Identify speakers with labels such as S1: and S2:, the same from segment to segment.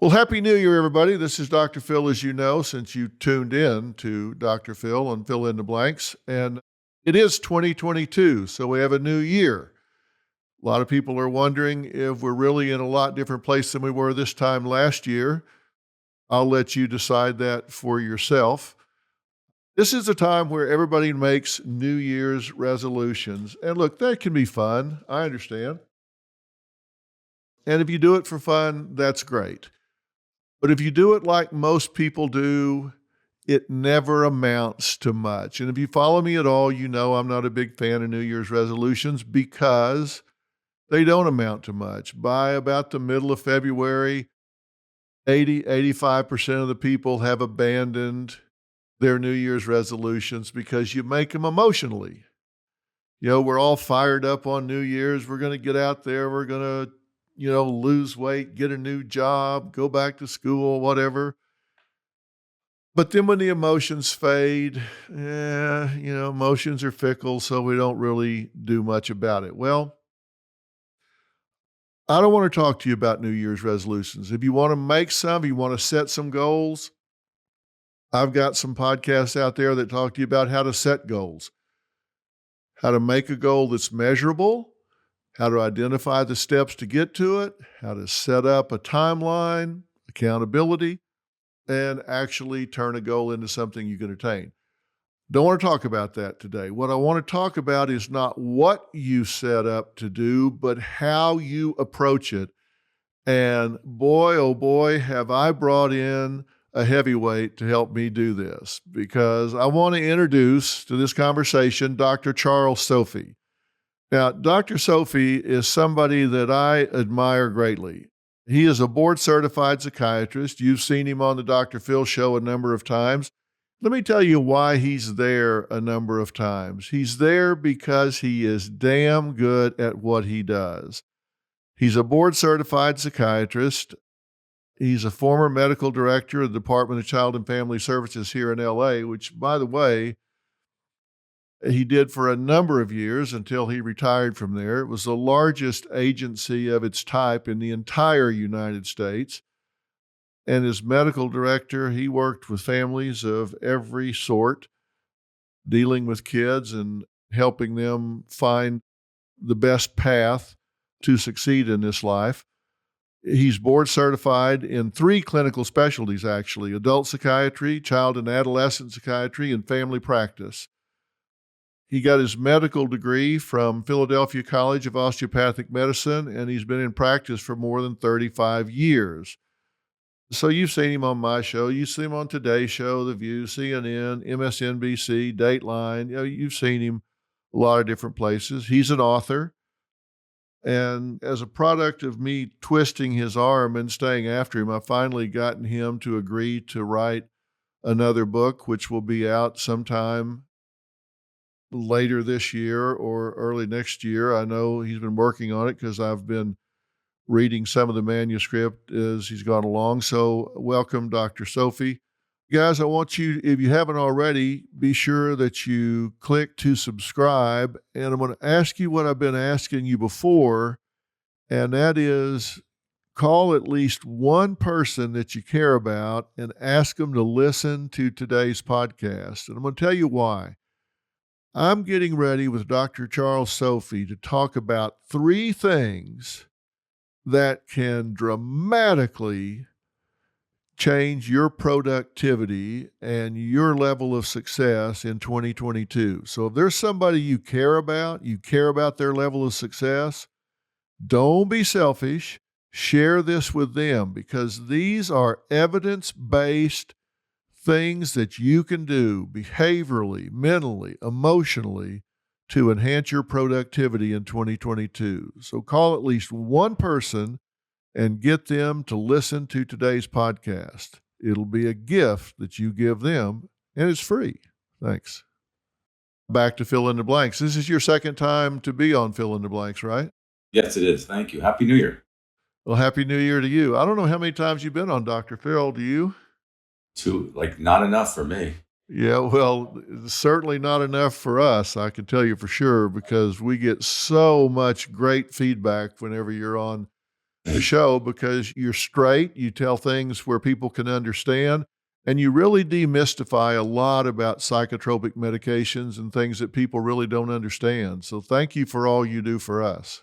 S1: Well, Happy New Year, everybody. This is Dr. Phil, as you know, since you tuned in to Dr. Phil and Fill in the Blanks. And it is 2022, so we have a new year. A lot of people are wondering if we're really in a lot different place than we were this time last year. I'll let you decide that for yourself. This is a time where everybody makes New Year's resolutions. And look, that can be fun. I understand. And if you do it for fun, that's great. But if you do it like most people do, it never amounts to much. And if you follow me at all, you know I'm not a big fan of New Year's resolutions because they don't amount to much. By about the middle of February, 85% of the people have abandoned their New Year's resolutions because you make them emotionally. You know, we're all fired up on New Year's. We're going to get out there. We're going to lose weight, get a new job, go back to school, whatever. But then when the emotions fade, emotions are fickle, so we don't really do much about it. Well, I don't want to talk to you about New Year's resolutions. If you want to make some, if you want to set some goals, I've got some podcasts out there that talk to you about how to set goals, how to make a goal that's measurable, how to identify the steps to get to it, how to set up a timeline, accountability, and actually turn a goal into something you can attain. Don't want to talk about that today. What I want to talk about is not what you set up to do, but how you approach it. And boy, oh boy, have I brought in a heavyweight to help me do this, because I want to introduce to this conversation Dr. Charles Sophy. Now, Dr. Sophie is somebody that I admire greatly. He is a board-certified psychiatrist. You've seen him on the Dr. Phil Show a number of times. Let me tell you why he's there a number of times. He's there because he is damn good at what he does. He's a board-certified psychiatrist. He's a former medical director of the Department of Child and Family Services here in L.A., which, by the way, he did for a number of years until he retired from there. It was the largest agency of its type in the entire United States. And as medical director, he worked with families of every sort, dealing with kids and helping them find the best path to succeed in this life. He's board certified in 3 clinical specialties, actually: adult psychiatry, child and adolescent psychiatry, and family practice. He got his medical degree from Philadelphia College of Osteopathic Medicine, and he's been in practice for more than 35 years. So you've seen him on my show. You've seen him on Today's Show, The View, CNN, MSNBC, Dateline. You've seen him a lot of different places. He's an author. And as a product of me twisting his arm and staying after him, I've finally gotten him to agree to write another book, which will be out sometime later this year or early next year. I know he's been working on it because I've been reading some of the manuscript as he's gone along. So welcome, Dr. Sophie. Guys, I want you, if you haven't already, be sure that you click to subscribe. And I'm going to ask you what I've been asking you before, and that is call at least one person that you care about and ask them to listen to today's podcast. And I'm going to tell you why. I'm getting ready with Dr. Charles Sophy to talk about 3 things that can dramatically change your productivity and your level of success in 2022. So if there's somebody you care about their level of success, don't be selfish. Share this with them, because these are evidence-based things that you can do behaviorally, mentally, emotionally to enhance your productivity in 2022. So call at least one person and get them to listen to today's podcast. It'll be a gift that you give them, and it's free. Thanks. Back to Fill in the Blanks. This is your second time to be on Fill in the Blanks, right?
S2: Yes, it is. Thank you. Happy New Year.
S1: Well, Happy New Year to you. I don't know how many times you've been on Dr. Phil. Do you?
S2: 2, not enough for me.
S1: Yeah, well, certainly not enough for us, I can tell you for sure, because we get so much great feedback whenever you're on the show because you're straight, you tell things where people can understand, and you really demystify a lot about psychotropic medications and things that people really don't understand. So thank you for all you do for us.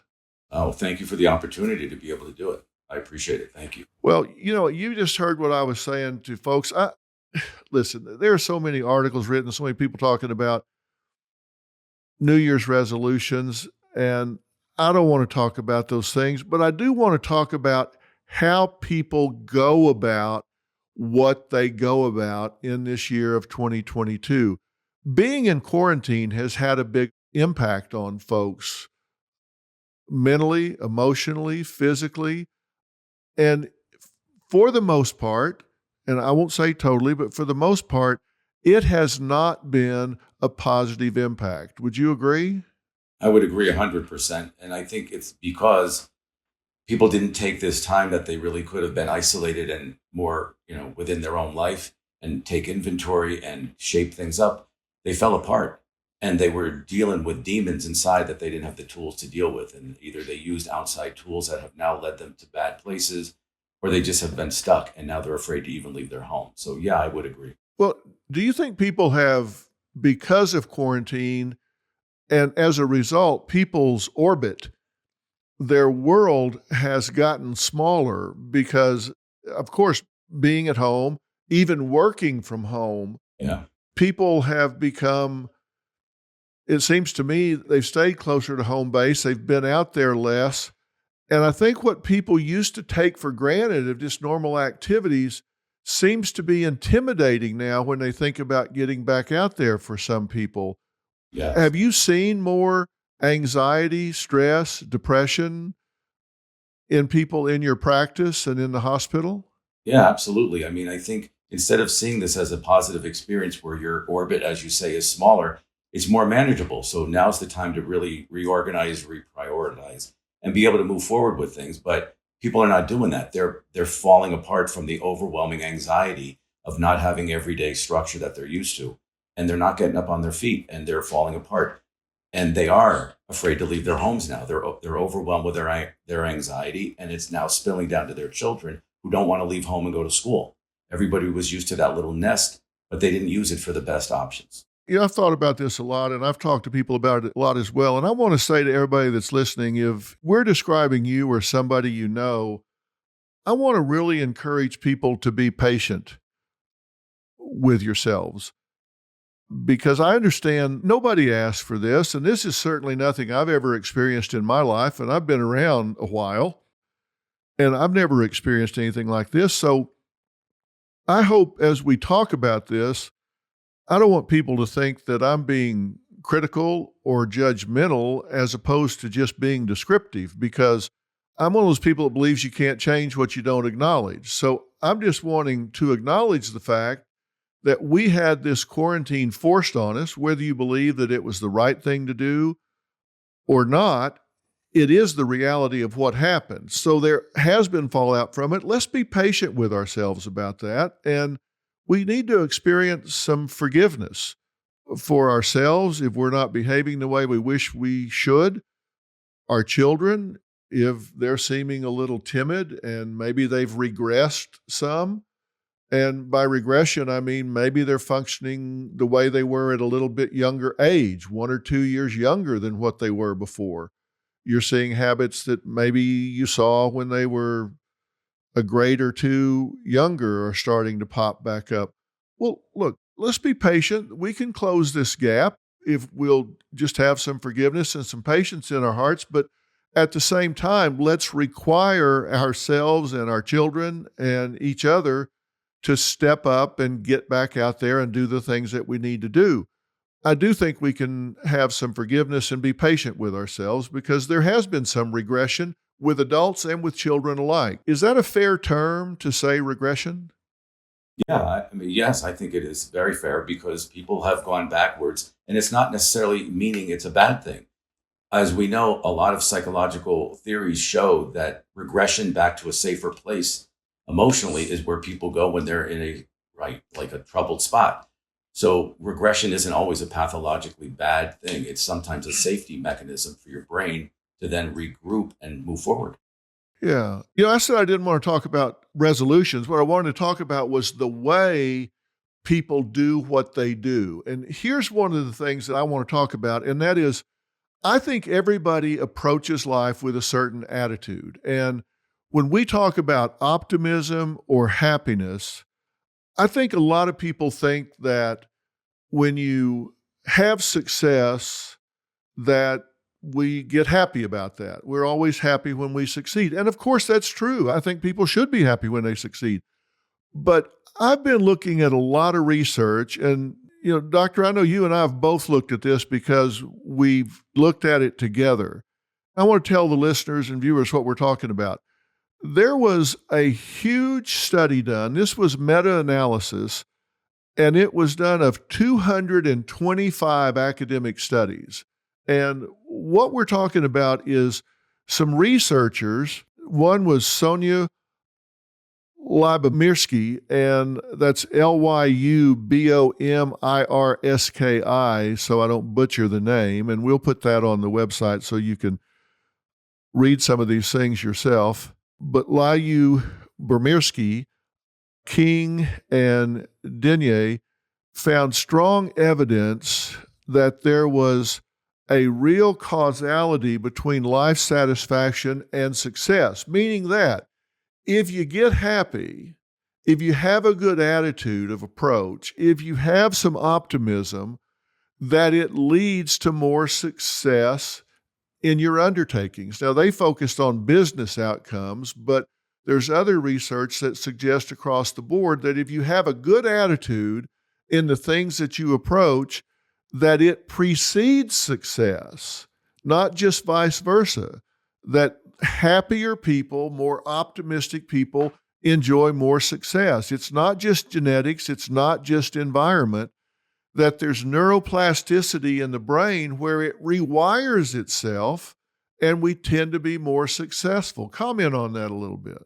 S2: Oh, thank you for the opportunity to be able to do it. I appreciate it. Thank you.
S1: Well, you just heard what I was saying to folks. Listen, there are so many articles written, so many people talking about New Year's resolutions, and I don't want to talk about those things, but I do want to talk about how people go about what they go about in this year of 2022. Being in quarantine has had a big impact on folks mentally, emotionally, physically, and for the most part, and I won't say totally, but for the most part, it has not been a positive impact. Would you agree?
S2: I would agree 100%. And I think it's because people didn't take this time that they really could have been isolated and more, within their own life and take inventory and shape things up. They fell apart and they were dealing with demons inside that they didn't have the tools to deal with. And either they used outside tools that have now led them to bad places, or they just have been stuck and now they're afraid to even leave their home. So yeah, I would agree.
S1: Well, do you think people have, because of quarantine, and as a result, people's orbit, their world has gotten smaller because, of course, being at home, even working from home,
S2: Yeah.
S1: people have become, it seems to me, they've stayed closer to home base. They've been out there less. And I think what people used to take for granted of just normal activities seems to be intimidating now when they think about getting back out there for some people.
S2: Yes.
S1: Have you seen more anxiety, stress, depression in people in your practice and in the hospital?
S2: Yeah, absolutely. I mean, I think instead of seeing this as a positive experience where your orbit, as you say, is smaller, it's more manageable. So now's the time to really reorganize, reprioritize, and be able to move forward with things. But people are not doing that. They're falling apart from the overwhelming anxiety of not having everyday structure that they're used to. And they're not getting up on their feet and they're falling apart. And they are afraid to leave their homes now. They're overwhelmed with their anxiety, and it's now spilling down to their children who don't want to leave home and go to school. Everybody was used to that little nest, but they didn't use it for the best options.
S1: I've thought about this a lot, and I've talked to people about it a lot as well. And I want to say to everybody that's listening, if we're describing you or somebody you know, I want to really encourage people to be patient with yourselves, because I understand nobody asked for this, and this is certainly nothing I've ever experienced in my life, and I've been around a while, and I've never experienced anything like this. So I hope as we talk about this, I don't want people to think that I'm being critical or judgmental as opposed to just being descriptive, because I'm one of those people that believes you can't change what you don't acknowledge. So I'm just wanting to acknowledge the fact that we had this quarantine forced on us, whether you believe that it was the right thing to do or not. It is the reality of what happened. So there has been fallout from it. Let's be patient with ourselves about that. And we need to experience some forgiveness for ourselves if we're not behaving the way we wish we should. Our children, if they're seeming a little timid and maybe they've regressed some. And by regression, I mean maybe they're functioning the way they were at a little bit younger age, 1 or 2 years younger than what they were before. You're seeing habits that maybe you saw when they were a grade or two younger are starting to pop back up. Well, look, let's be patient. We can close this gap if we'll just have some forgiveness and some patience in our hearts. But at the same time, let's require ourselves and our children and each other to step up and get back out there and do the things that we need to do. I do think we can have some forgiveness and be patient with ourselves, because there has been some regression with adults and with children alike. Is that a fair term to say, regression?
S2: Yeah, I mean, yes, I think it is very fair because people have gone backwards, and it's not necessarily meaning it's a bad thing. As we know, a lot of psychological theories show that regression back to a safer place emotionally is where people go when they're in a troubled spot. So regression isn't always a pathologically bad thing. It's sometimes a safety mechanism for your brain to then regroup and move forward.
S1: Yeah. I said I didn't want to talk about resolutions. What I wanted to talk about was the way people do what they do. And here's one of the things that I want to talk about, and that is I think everybody approaches life with a certain attitude. And when we talk about optimism or happiness, I think a lot of people think that when you have success, that we get happy about that. We're always happy when we succeed. And of course, that's true. I think people should be happy when they succeed. But I've been looking at a lot of research, and Doctor, I know you and I have both looked at this because we've looked at it together. I want to tell the listeners and viewers what we're talking about. There was a huge study done. This was meta-analysis, and it was done of 225 academic studies. And what we're talking about is some researchers. One was Sonia Lyubomirsky, and that's Lyubomirski, so I don't butcher the name. And we'll put that on the website so you can read some of these things yourself. But Lyubomirsky, King, and Denier found strong evidence that there was a real causality between life satisfaction and success, meaning that if you get happy, if you have a good attitude of approach, if you have some optimism, that it leads to more success in your undertakings. Now, they focused on business outcomes, but there's other research that suggests across the board that if you have a good attitude in the things that you approach, that it precedes success, not just vice versa, that happier people, more optimistic people enjoy more success. It's not just genetics, it's not just environment, that there's neuroplasticity in the brain where it rewires itself and we tend to be more successful. Comment on that a little bit.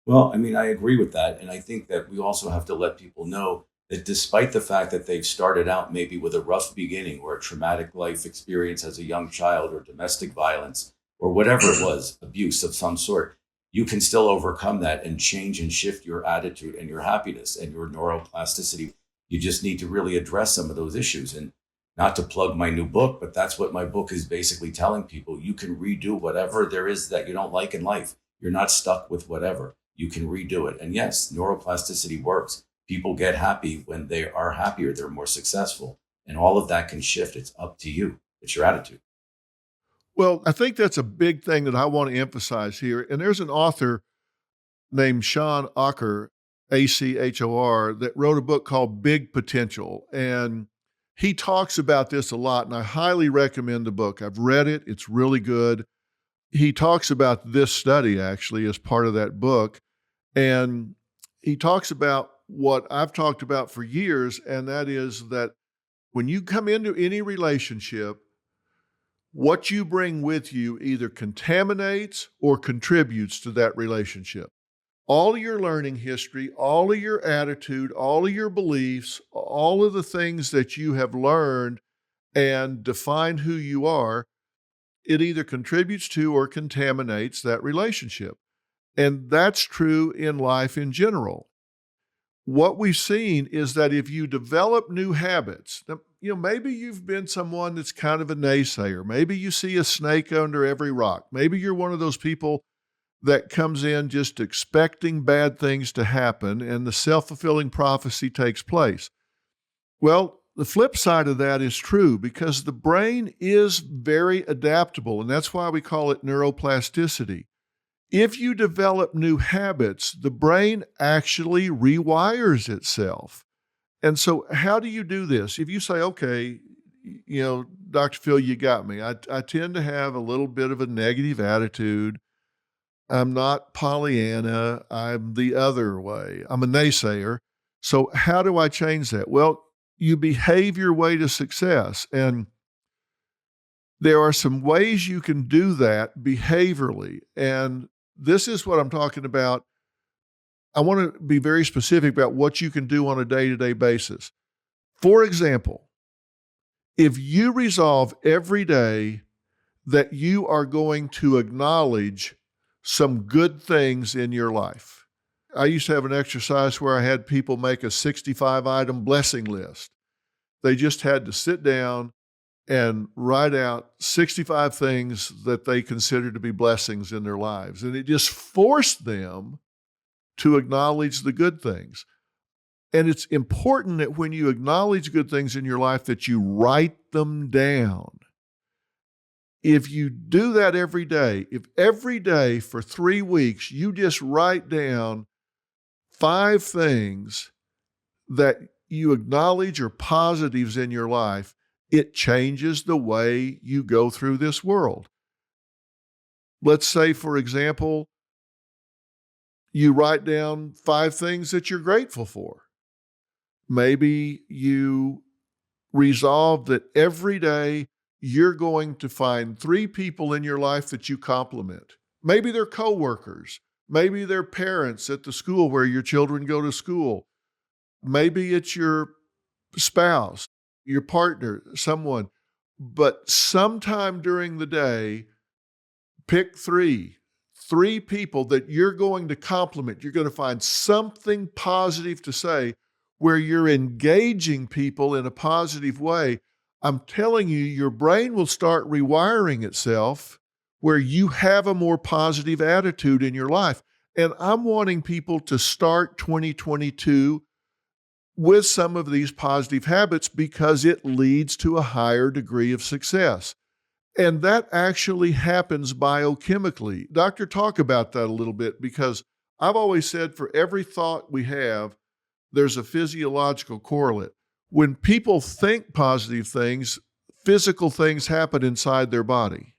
S2: Well, I mean, I agree with that. And I think that we also have to let people know that despite the fact that they've started out maybe with a rough beginning or a traumatic life experience as a young child or domestic violence or whatever it was, abuse of some sort, you can still overcome that and change and shift your attitude and your happiness and your neuroplasticity. You just need to really address some of those issues. And not to plug my new book, but that's what my book is basically telling people. You can redo whatever there is that you don't like in life. You're not stuck with whatever. You can redo it. And yes, neuroplasticity works. People get happy when they are happier. They're more successful. And all of that can shift. It's up to you. It's your attitude.
S1: Well, I think that's a big thing that I want to emphasize here. And there's an author named Sean Achor, Achor, that wrote a book called Big Potential. And he talks about this a lot, and I highly recommend the book. I've read it. It's really good. He talks about this study actually as part of that book. And he talks about what I've talked about for years, and that is that when you come into any relationship, what you bring with you either contaminates or contributes to that relationship. All of your learning history, all of your attitude, all of your beliefs, all of the things that you have learned and define who you are, it either contributes to or contaminates that relationship. And that's true in life in general. What we've seen is that if you develop new habits, maybe you've been someone that's kind of a naysayer. Maybe you see a snake under every rock. Maybe you're one of those people that comes in just expecting bad things to happen and the self-fulfilling prophecy takes place. Well, the flip side of that is true because the brain is very adaptable, and that's why we call it neuroplasticity. If you develop new habits, the brain actually rewires itself. And so how do you do this? If you say, okay, Dr. Phil, you got me. I tend to have a little bit of a negative attitude. I'm not Pollyanna. I'm the other way. I'm a naysayer. So how do I change that? Well, you behave your way to success. And there are some ways you can do that behaviorally. And this is what I'm talking about. I want to be very specific about what you can do on a day-to-day basis. For example, if you resolve every day that you are going to acknowledge some good things in your life. I used to have an exercise where I had people make a 65-item blessing list. They just had to sit down and write out 65 things that they consider to be blessings in their lives. And it just forced them to acknowledge the good things. And it's important that when you acknowledge good things in your life that you write them down. If you do that every day, if every day for 3 weeks you just write down 5 things that you acknowledge are positives in your life, it changes the way you go through this world. Let's say, for example, you write down 5 things that you're grateful for. Maybe you resolve that every day you're going to find 3 people in your life that you compliment. Maybe they're coworkers. Maybe they're parents at the school where your children go to school. Maybe it's your spouse, your partner, someone. But sometime during the day, pick 3 people that you're going to compliment. You're going to find something positive to say where you're engaging people in a positive way. I'm telling you, your brain will start rewiring itself where you have a more positive attitude in your life. And I'm wanting people to start 2022 with some of these positive habits because it leads to a higher degree of success. And that actually happens biochemically. Doctor, talk about that a little bit, because I've always said for every thought we have, there's a physiological correlate. When people think positive things, physical things happen inside their body.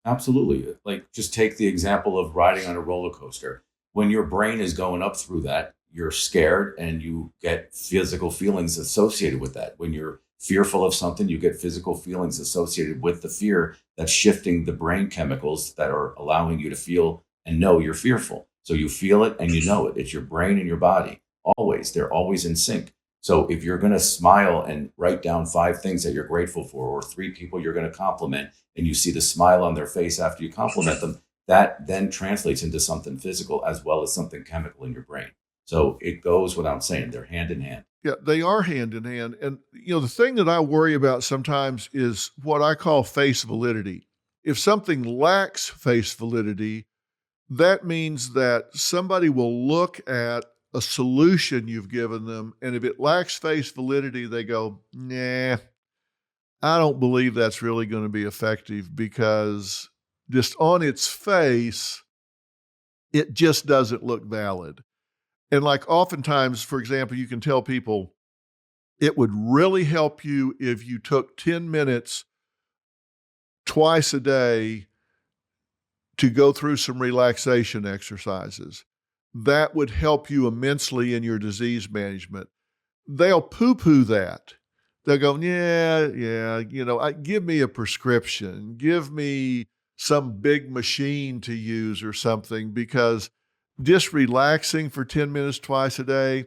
S2: Absolutely. Like, just take the example of riding on a roller coaster. When your brain is going up through that, you're scared and you get physical feelings associated with that. When you're fearful of something, you get physical feelings associated with the fear that's shifting the brain chemicals that are allowing you to feel and know you're fearful. So you feel it and you know it. It's your brain and your body. Always. They're always in sync. So if you're going to smile and write down 5 things that you're grateful for, or 3 people you're going to compliment, and you see the smile on their face after you compliment them, that then translates into something physical as well as something chemical in your brain. So it goes without saying, they're hand in hand.
S1: Yeah, they are hand in hand. And, the thing that I worry about sometimes is what I call face validity. If something lacks face validity, that means that somebody will look at a solution you've given them, and if it lacks face validity, they go, nah, I don't believe that's really going to be effective, because just on its face, it just doesn't look valid. And like oftentimes, for example, you can tell people it would really help you if you took 10 minutes twice a day to go through some relaxation exercises. That would help you immensely in your disease management. They'll poo-poo that. They'll go, yeah, give me a prescription. Give me some big machine to use or something, because just relaxing for 10 minutes twice a day,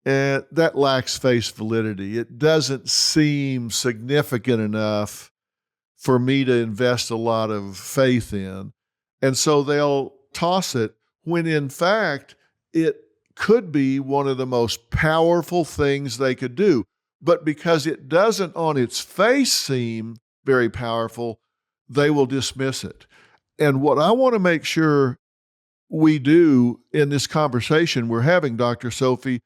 S1: that lacks face validity. It doesn't seem significant enough for me to invest a lot of faith in. And so they'll toss it, when in fact, it could be one of the most powerful things they could do. But because it doesn't on its face seem very powerful, they will dismiss it. And what I want to make sure we do in this conversation we're having, Dr. Sophie,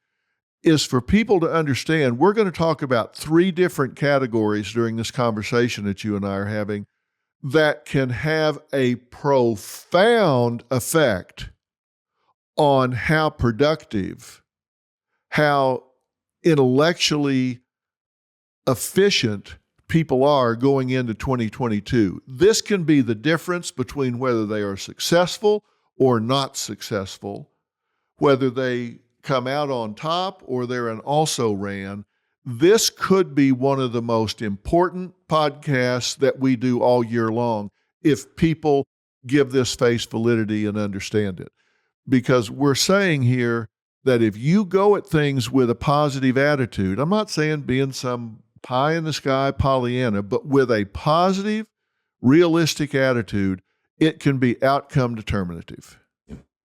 S1: is for people to understand we're going to talk about 3 different categories during this conversation that you and I are having that can have a profound effect on how productive, how intellectually efficient people are going into 2022. This can be the difference between whether they are successful or not successful, whether they come out on top or they're an also-ran. This could be one of the most important podcasts that we do all year long if people give this face validity and understand it. Because we're saying here that if you go at things with a positive attitude, I'm not saying being some pie in the sky Pollyanna, but with a positive, realistic attitude, it can be outcome determinative.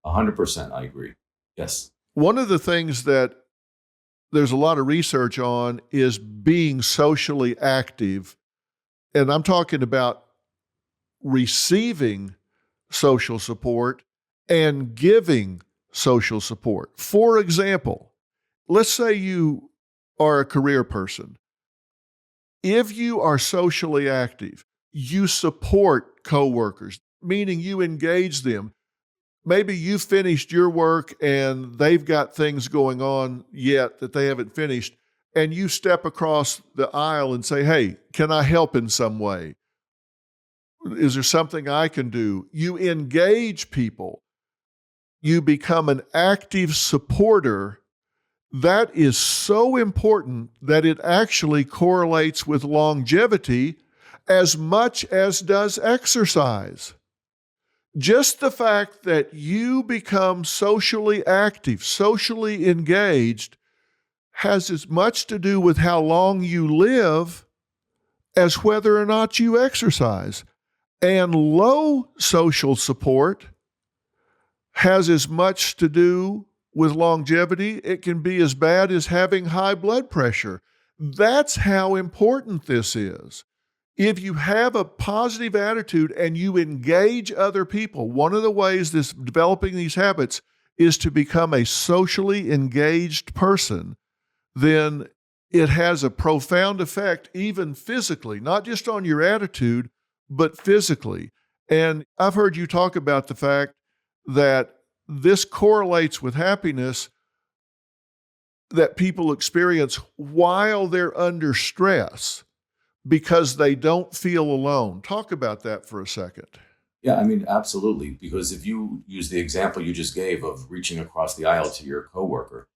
S2: 100%. I agree. Yes.
S1: One of the things that there's a lot of research on is being socially active. And I'm talking about receiving social support and giving social support. For example, let's say you are a career person. If you are socially active, you support coworkers, meaning you engage them. Maybe you finished your work and they've got things going on yet that they haven't finished, and you step across the aisle and say, hey, can I help in some way? Is there something I can do? You engage people. You become an active supporter. That is so important that it actually correlates with longevity as much as does exercise. Just the fact that you become socially active, socially engaged, has as much to do with how long you live as whether or not you exercise. And low social support has as much to do with longevity. It can be as bad as having high blood pressure. That's how important this is. If you have a positive attitude and you engage other people, one of the ways this developing these habits is to become a socially engaged person, then it has a profound effect, even physically, not just on your attitude, but physically. And I've heard you talk about the fact that this correlates with happiness that people experience while they're under stress, because they don't feel alone. Talk about that for a second.
S2: Yeah, I mean, absolutely. Because if you use the example you just gave of reaching across the aisle to your coworker,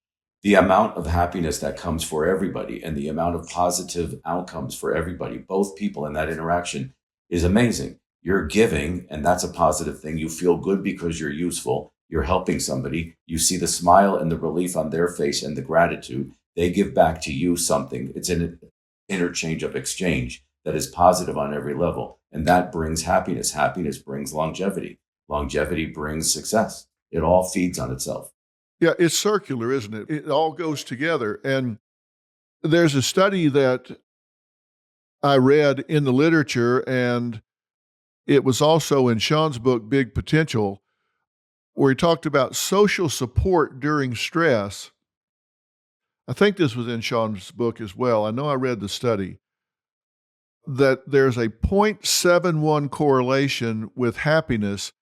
S2: the amount of happiness that comes for everybody and the amount of positive outcomes for everybody, both people in that interaction, is amazing. You're giving, and that's a positive thing. You feel good because you're useful. You're helping somebody. You see the smile and the relief on their face and the gratitude. They give back to you something. It's an interchange of exchange that is positive on every level. And that brings happiness. Happiness brings longevity. Longevity brings success. It all feeds on itself.
S1: Yeah, it's circular, isn't it? It all goes together. And there's a study that I read in the literature, and it was also in Sean's book, Big Potential, where he talked about social support during stress. I think this was in Sean's book as well. I know I read the study that there's a 0.71 correlation with happiness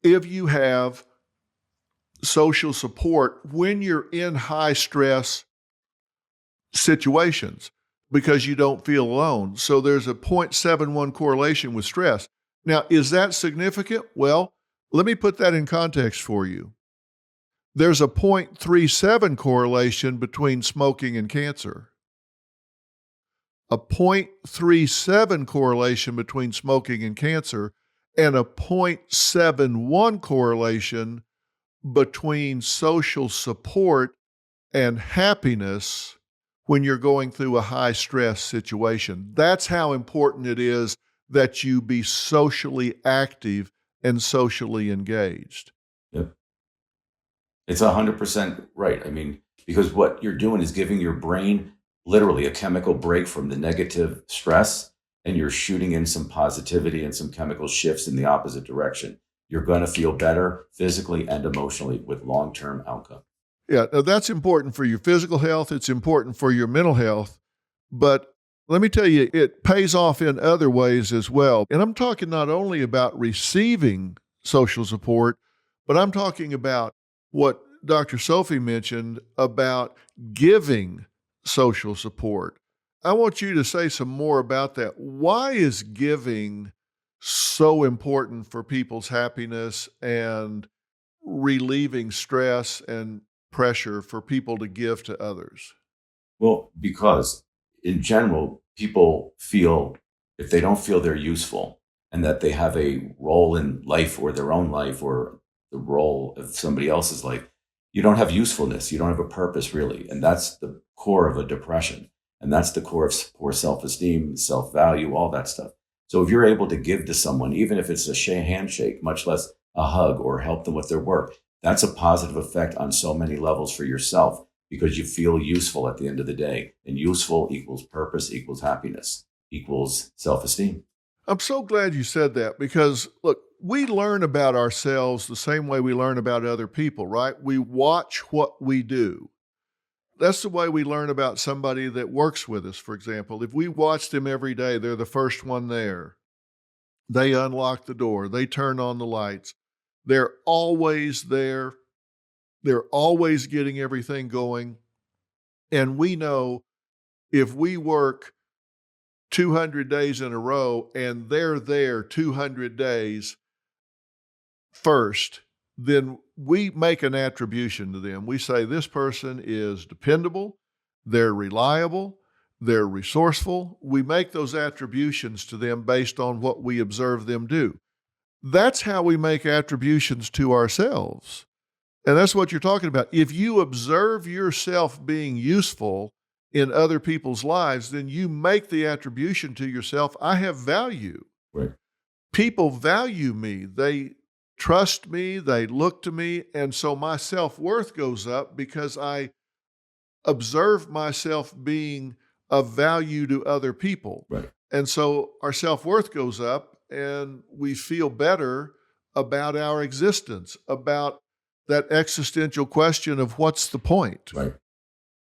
S1: if you have social support when you're in high stress situations, because you don't feel alone. So there's a 0.71 correlation with stress. Now, is that significant? Well, let me put that in context for you. There's a 0.37 correlation between smoking and cancer. A 0.37 correlation between smoking and cancer, and a 0.71 correlation between social support and happiness when you're going through a high stress situation. That's how important it is that you be socially active and socially engaged.
S2: Yep. It's 100% right. I mean, because what you're doing is giving your brain literally a chemical break from the negative stress, and you're shooting in some positivity and some chemical shifts in the opposite direction. You're going to feel better physically and emotionally with long-term outcome.
S1: Yeah, now that's important for your physical health. It's important for your mental health. But let me tell you, it pays off in other ways as well. And I'm talking not only about receiving social support, but I'm talking about what Dr. Sophie mentioned about giving social support. I want you to say some more about that. Why is giving so important for people's happiness and relieving stress and pressure for people to give to others?
S2: Well, because in general, people feel, if they don't feel they're useful and that they have a role in life or their own life or the role of somebody else's life, you don't have usefulness. You don't have a purpose, really. And that's the core of a depression. And that's the core of poor self-esteem, self-value, all that stuff. So if you're able to give to someone, even if it's a handshake, much less a hug, or help them with their work, that's a positive effect on so many levels for yourself, because you feel useful at the end of the day. And useful equals purpose, equals happiness, equals self-esteem.
S1: I'm so glad you said that because, look, we learn about ourselves the same way we learn about other people, right? We watch what we do. That's the way we learn about somebody that works with us, for example. If we watch them every day, they're the first one there. They unlock the door. They turn on the lights. They're always there. They're always getting everything going. And we know if we work 200 days in a row and they're there 200 days first, then we make an attribution to them. We say this person is dependable, they're reliable, they're resourceful. We make those attributions to them based on what we observe them do. That's how we make attributions to ourselves. And that's what you're talking about. If you observe yourself being useful in other people's lives, then you make the attribution to yourself, I have value.
S2: Right.
S1: People value me. They trust me. They look to me. And so my self-worth goes up because I observe myself being of value to other people.
S2: Right.
S1: And so our self-worth goes up and we feel better about our existence, about that existential question of what's the point?
S2: Right.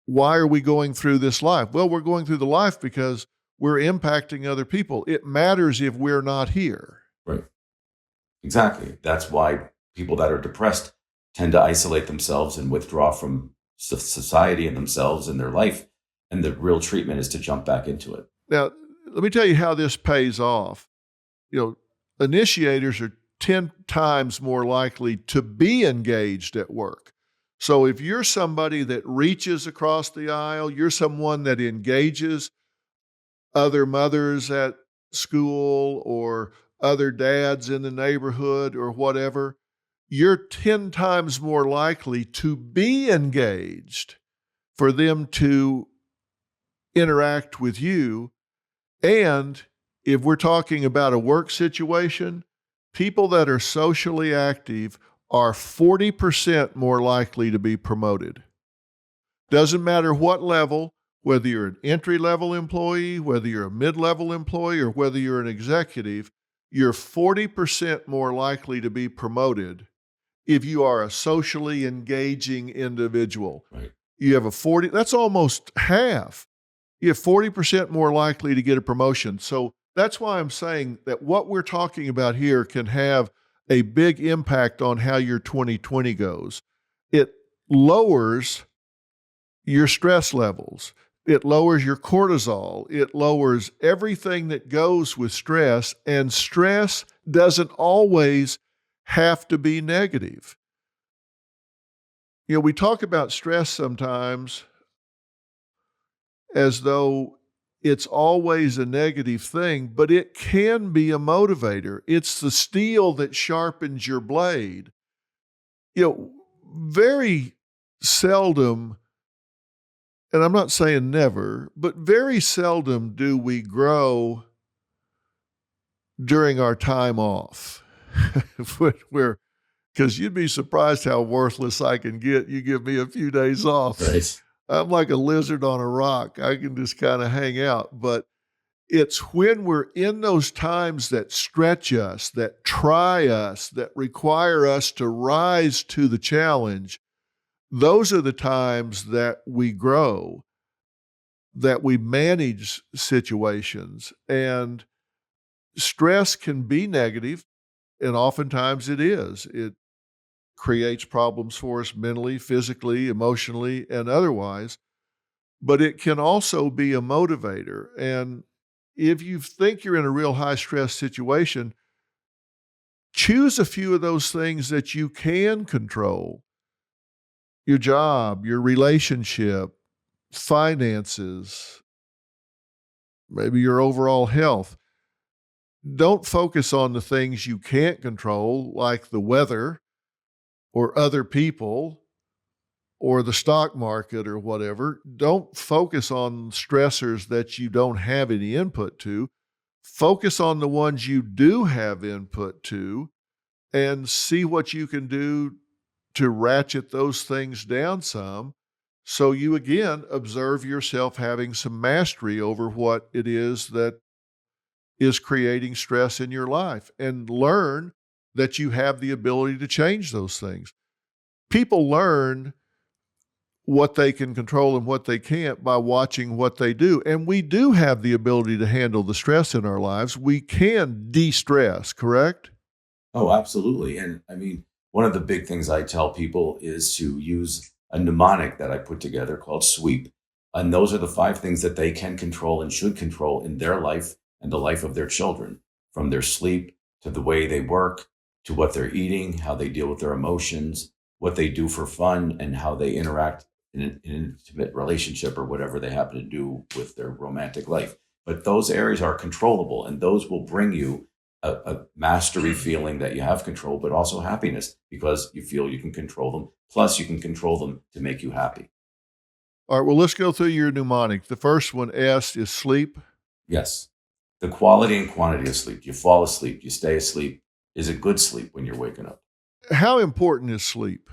S1: Why are we going through this life? Well, we're going through the life because we're impacting other people. It matters if we're not here.
S2: Right. Exactly. That's why people that are depressed tend to isolate themselves and withdraw from society and themselves and their life. And the real treatment is to jump back into it.
S1: Now, let me tell you how this pays off. Initiators are 10 times more likely to be engaged at work. So if you're somebody that reaches across the aisle, you're someone that engages other mothers at school or other dads in the neighborhood or whatever, you're 10 times more likely to be engaged for them to interact with you. And if we're talking about a work situation, people that are socially active are 40% more likely to be promoted. Doesn't matter what level, whether you're an entry-level employee, whether you're a mid-level employee, or whether you're an executive, you're 40% more likely to be promoted if you are a socially engaging individual.
S2: Right.
S1: You have that's almost half. You have 40% more likely to get a promotion. So that's why I'm saying that what we're talking about here can have a big impact on how your 2020 goes. It lowers your stress levels. It lowers your cortisol. It lowers everything that goes with stress, and stress doesn't always have to be negative. We talk about stress sometimes as though it's always a negative thing, but it can be a motivator. It's the steel that sharpens your blade. Very seldom, and I'm not saying never, but very seldom do we grow during our time off. Because you'd be surprised how worthless I can get. You give me a few days off.
S2: Right.
S1: I'm like a lizard on a rock. I can just kind of hang out. But it's when we're in those times that stretch us, that try us, that require us to rise to the challenge, those are the times that we grow, that we manage situations. And stress can be negative, and oftentimes it is. It creates problems for us mentally, physically, emotionally, and otherwise. But it can also be a motivator. And if you think you're in a real high stress situation, choose a few of those things that you can control. Your job, your relationship, finances, maybe your overall health. Don't focus on the things you can't control, like the weather or other people or the stock market or whatever. Don't focus on stressors that you don't have any input to. Focus on the ones you do have input to and see what you can do to ratchet those things down some. So you again observe yourself having some mastery over what it is that is creating stress in your life and learn that you have the ability to change those things. People learn what they can control and what they can't by watching what they do. And we do have the ability to handle the stress in our lives. We can de-stress, correct?
S2: Oh, absolutely. And I mean, one of the big things I tell people is to use a mnemonic that I put together called SWEEP. And those are the 5 things that they can control and should control in their life and the life of their children, from their sleep to the way they work, to what they're eating, how they deal with their emotions, what they do for fun, and how they interact in an intimate relationship or whatever they happen to do with their romantic life. But those areas are controllable, and those will bring you a mastery feeling that you have control, but also happiness because you feel you can control them. Plus, you can control them to make you happy.
S1: All right, well, let's go through your mnemonic. The first one, S, is sleep.
S2: Yes. The quality and quantity of sleep. You fall asleep, you stay asleep. Is it good sleep when you're waking up?
S1: How important is sleep?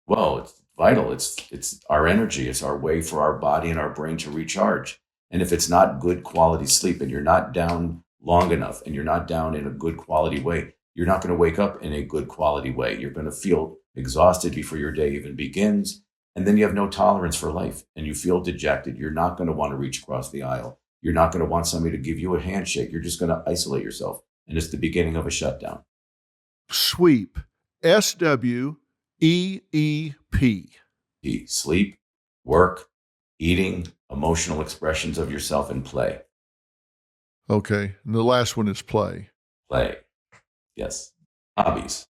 S2: Well, it's vital. It's our energy. It's our way for our body and our brain to recharge. And if it's not good quality sleep and you're not down long enough and you're not down in a good quality way, you're not going to wake up in a good quality way. You're going to feel exhausted before your day even begins. And then you have no tolerance for life and you feel dejected. You're not going to want to reach across the aisle. You're not going to want somebody to give you a handshake. You're just going to isolate yourself. And it's the beginning of a shutdown.
S1: Sweep. SWEEP.
S2: Sleep, work, eating, emotional expressions of yourself, and play.
S1: Okay. And the last one is play.
S2: Play. Yes. Hobbies.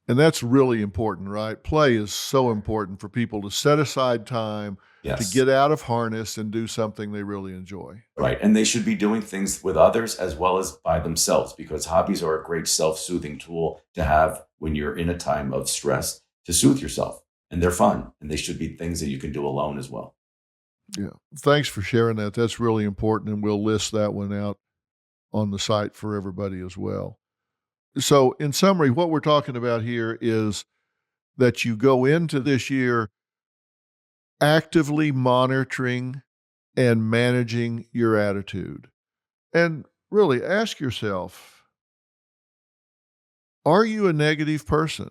S1: And that's really important, right? Play is so important for people to set aside time
S2: Yes.
S1: to get out of harness and do something they really enjoy.
S2: Right. And they should be doing things with others as well as by themselves, because hobbies are a great self-soothing tool to have when you're in a time of stress to soothe yourself. And they're fun. And they should be things that you can do alone as well.
S1: Yeah. Thanks for sharing that. That's really important. And we'll list that one out on the site for everybody as well. So in summary, what we're talking about here is that you go into this year actively monitoring and managing your attitude. And really ask yourself, are you a negative person?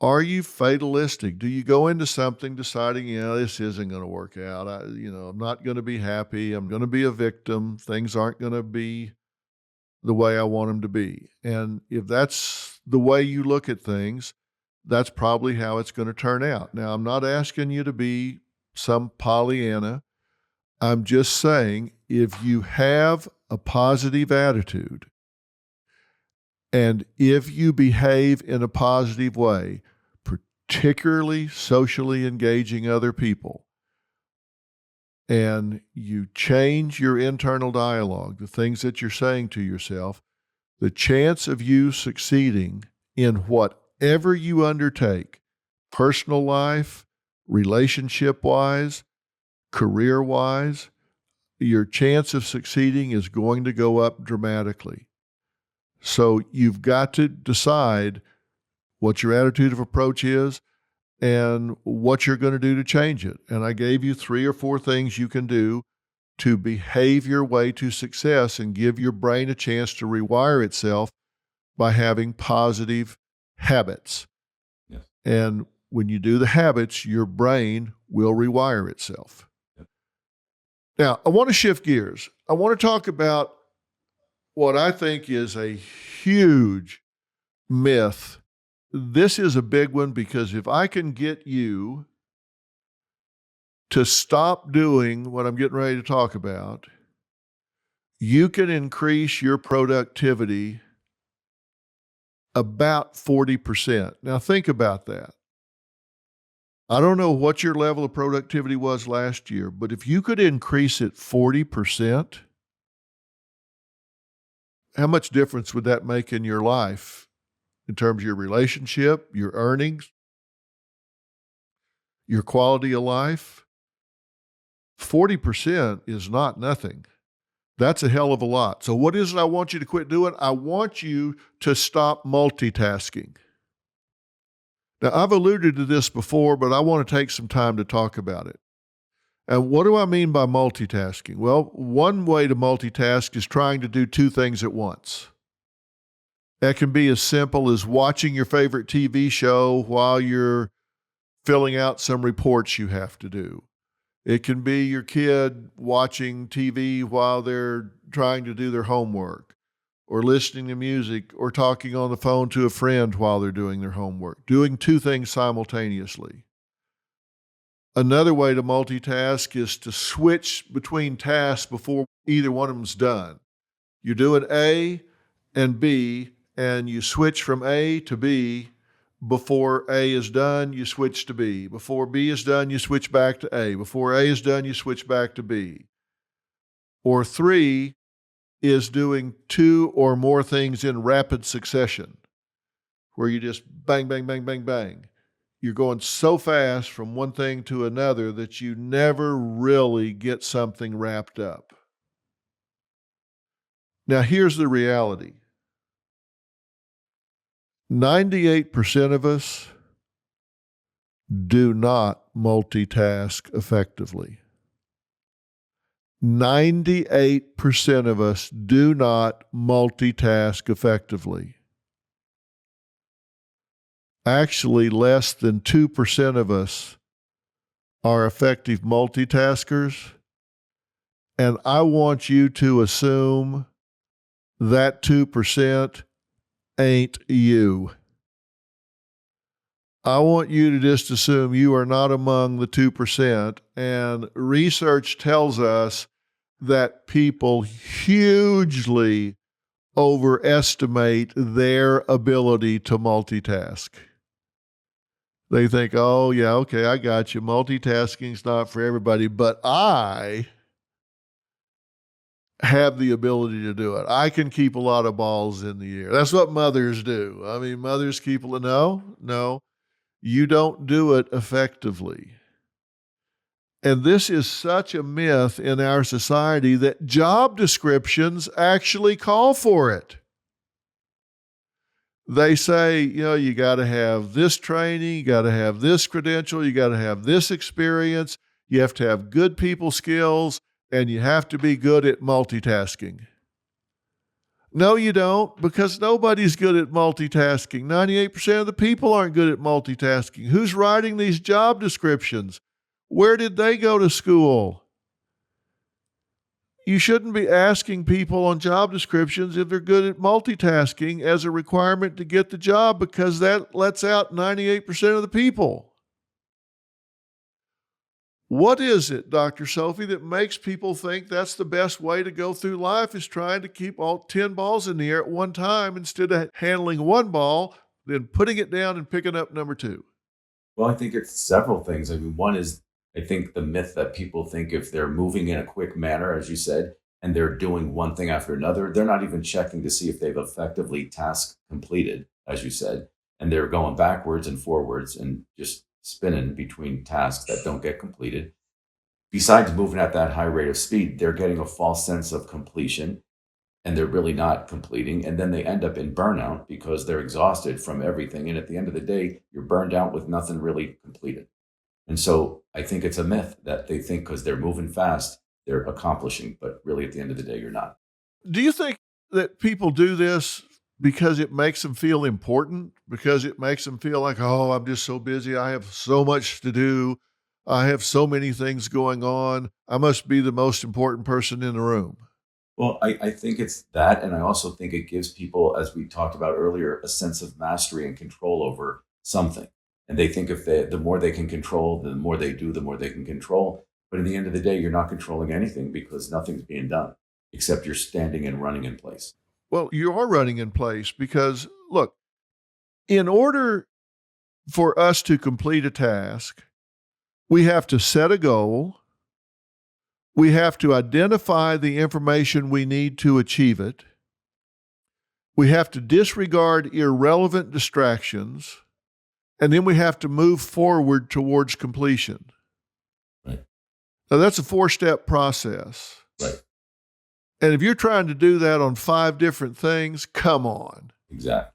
S1: Are you fatalistic? Do you go into something deciding, this isn't going to work out. I'm not going to be happy. I'm going to be a victim. Things aren't going to be the way I want them to be. And if that's the way you look at things, that's probably how it's going to turn out. Now, I'm not asking you to be some Pollyanna. I'm just saying if you have a positive attitude and if you behave in a positive way, particularly socially engaging other people, and you change your internal dialogue, the things that you're saying to yourself, the chance of you succeeding in whatever you undertake, personal life, relationship-wise, career-wise, your chance of succeeding is going to go up dramatically. So you've got to decide what your attitude of approach is and what you're going to do to change it. And I gave you 3 or 4 things you can do to behave your way to success and give your brain a chance to rewire itself by having positive habits.
S2: Yes.
S1: And when you do the habits, your brain will rewire itself.
S2: Yep.
S1: Now, I want to shift gears. I want to talk about what I think is a huge myth. This is a big one because if I can get you to stop doing what I'm getting ready to talk about, you can increase your productivity about 40%. Now think about that. I don't know what your level of productivity was last year, but if you could increase it 40%, how much difference would that make in your life in terms of your relationship, your earnings, your quality of life? 40% is not nothing. That's a hell of a lot. So what is it I want you to quit doing? I want you to stop multitasking. Now, I've alluded to this before, but I want to take some time to talk about it. And what do I mean by multitasking? Well, one way to multitask is trying to do two things at once. That can be as simple as watching your favorite TV show while you're filling out some reports you have to do. It can be your kid watching TV while they're trying to do their homework, or listening to music, or talking on the phone to a friend while they're doing their homework, doing two things simultaneously. Another way to multitask is to switch between tasks before either one of them's done. You're doing A and B, and you switch from A to B. Before A is done, you switch to B. Before B is done, you switch back to A. Before A is done, you switch back to B. Or 3 is doing 2 or more things in rapid succession, where you just bang, bang, bang, bang, bang. You're going so fast from one thing to another that you never really get something wrapped up. Now, here's the reality. 98% of us do not multitask effectively. 98% of us do not multitask effectively. Actually, less than 2% of us are effective multitaskers, and I want you to assume that 2% ain't you. I want you to just assume you are not among the 2%. And research tells us that people hugely overestimate their ability to multitask. They think, oh, yeah, okay, I got you. Multitasking's not for everybody, but I have the ability to do it. I can keep a lot of balls in the air. That's what mothers do. I mean, mothers keep, no, you don't do it effectively. And this is such a myth in our society that job descriptions actually call for it. They say, you got to have this training, you got to have this credential, you got to have this experience, you have to have good people skills, and you have to be good at multitasking. No, you don't, because nobody's good at multitasking. 98% of the people aren't good at multitasking. Who's writing these job descriptions? Where did they go to school? You shouldn't be asking people on job descriptions if they're good at multitasking as a requirement to get the job, because that lets out 98% of the people. What is it, Dr. Sophie, that makes people think that's the best way to go through life, is trying to keep all 10 balls in the air at one time instead of handling one ball, then putting it down and picking up number 2?
S2: Well, I think it's several things. I mean, one is, I think the myth that people think if they're moving in a quick manner, as you said, and they're doing one thing after another, they're not even checking to see if they've effectively task completed, as you said, and they're going backwards and forwards and just spinning between tasks that don't get completed. Besides moving at that high rate of speed, they're getting a false sense of completion, and they're really not completing. And then they end up in burnout because they're exhausted from everything. And at the end of the day, you're burned out with nothing really completed. And so I think it's a myth that they think because they're moving fast, they're accomplishing, but really at the end of the day, you're not.
S1: Do you think that people do this because it makes them feel important? Because it makes them feel like, oh, I'm just so busy. I have so much to do. I have so many things going on. I must be the most important person in the room.
S2: Well, I think it's that. And I also think it gives people, as we talked about earlier, a sense of mastery and control over something. And they think if the more they can control, the more they do, the more they can control. But at the end of the day, you're not controlling anything because nothing's being done except you're standing and running in place.
S1: Well, you are running in place because, look, in order for us to complete a task, we have to set a goal. We have to identify the information we need to achieve it. We have to disregard irrelevant distractions. And then we have to move forward towards completion.
S2: Right.
S1: Now, that's a 4-step process.
S2: Right.
S1: And if you're trying to do that on 5 different things, come on.
S2: Exactly.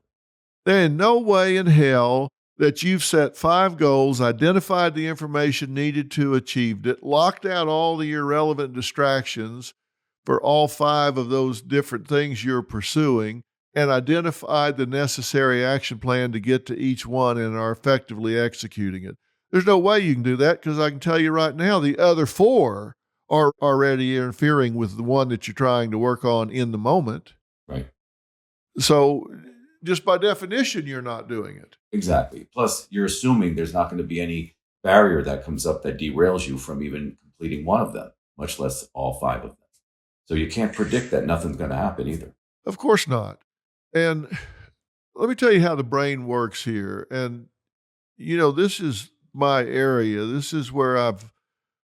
S1: There ain't no way in hell that you've set 5 goals, identified the information needed to achieve it, locked out all the irrelevant distractions for all 5 of those different things you're pursuing, and identified the necessary action plan to get to each one and are effectively executing it. There's no way you can do that, because I can tell you right now, the other 4 are already interfering with the one that you're trying to work on in the moment.
S2: Right.
S1: So just by definition, you're not doing it.
S2: Exactly. Plus, you're assuming there's not going to be any barrier that comes up that derails you from even completing one of them, much less all 5 of them. So you can't predict that nothing's going to happen either.
S1: Of course not. And let me tell you how the brain works here. And, this is my area. This is where I've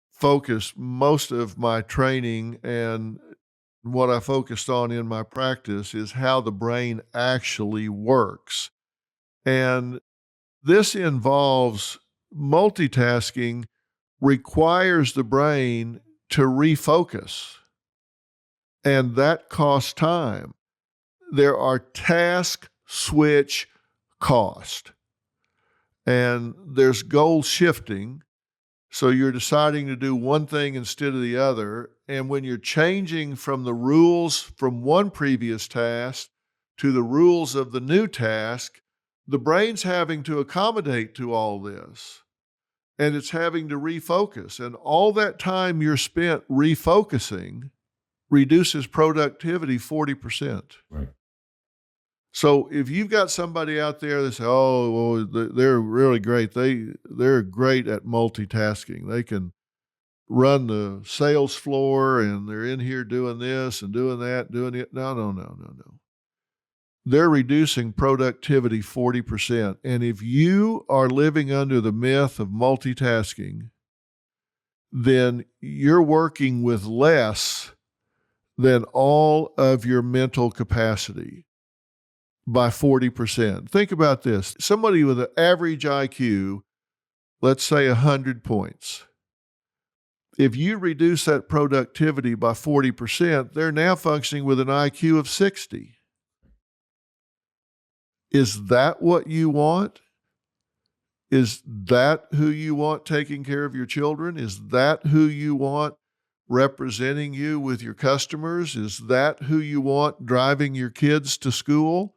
S1: focused most of my training, and what I focused on in my practice is how the brain actually works. And this involves multitasking, requires the brain to refocus, and that costs time. There are task switch cost, and there's goal shifting. So you're deciding to do one thing instead of the other. And when you're changing from the rules from one previous task to the rules of the new task, the brain's having to accommodate to all this. And it's having to refocus. And all that time you're spent refocusing reduces productivity 40%.
S2: Right.
S1: So if you've got somebody out there that says, "Oh, well, they're really great. They're great at multitasking. They can run the sales floor and they're in here doing this and doing that, doing it." No. They're reducing productivity 40%. And if you are living under the myth of multitasking, then you're working with less than all of your mental capacity by 40%. Think about this. Somebody with an average IQ, let's say 100 points. If you reduce that productivity by 40%, they're now functioning with an IQ of 60. Is that what you want? Is that who you want taking care of your children? Is that who you want representing you with your customers? Is that who you want driving your kids to school?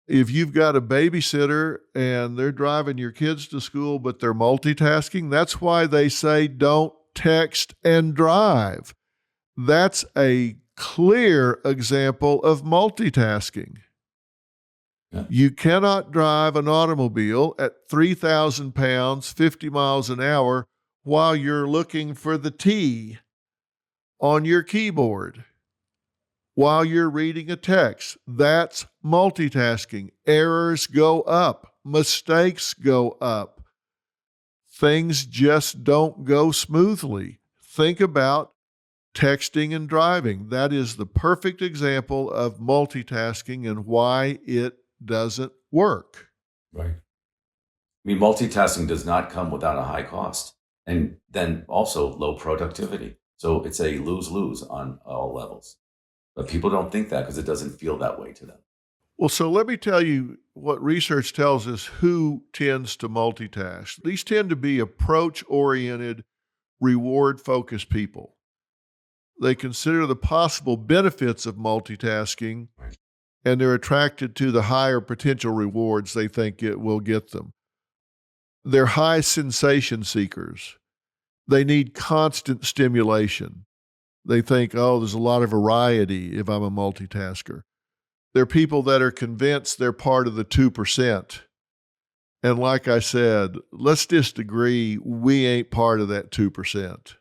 S1: If you've got a babysitter and they're driving your kids to school, but they're multitasking, that's why they say don't text and drive. That's a clear example of multitasking.
S2: Yeah.
S1: You cannot drive an automobile at 3,000 pounds, 50 miles an hour, while you're looking for the T on your keyboard, while you're reading a text. That's multitasking. Errors go up. Mistakes go up. Things just don't go smoothly. Think about texting and driving. That is the perfect example of multitasking and why it doesn't work.
S2: Right. I mean, multitasking does not come without a high cost, and then also low productivity. So it's a lose-lose on all levels. But people don't think that because it doesn't feel that way to them.
S1: Well, so let me tell you what research tells us who tends to multitask. These tend to be approach-oriented, reward-focused people. They consider the possible benefits of multitasking,
S2: Right.
S1: and they're attracted to the higher potential rewards they think it will get them. They're high sensation seekers. They need constant stimulation. They think, oh, there's a lot of variety if I'm a multitasker. They're people that are convinced they're part of the 2%. And like I said, let's just agree we ain't part of that 2%.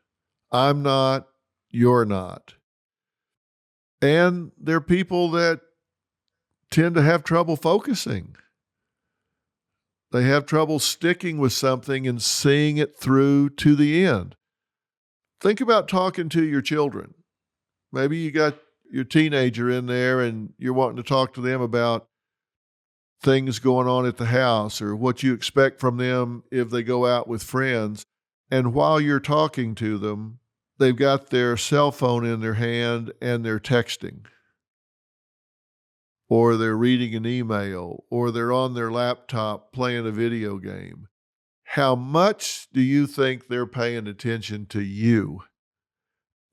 S1: I'm not, you're not. And they're people that tend to have trouble focusing. They have trouble sticking with something and seeing it through to the end. Think about talking to your children. Maybe you got your teenager in there and you're wanting to talk to them about things going on at the house or what you expect from them if they go out with friends. And while you're talking to them, they've got their cell phone in their hand and they're texting, or they're reading an email, or they're on their laptop playing a video game. How much do you think they're paying attention to you?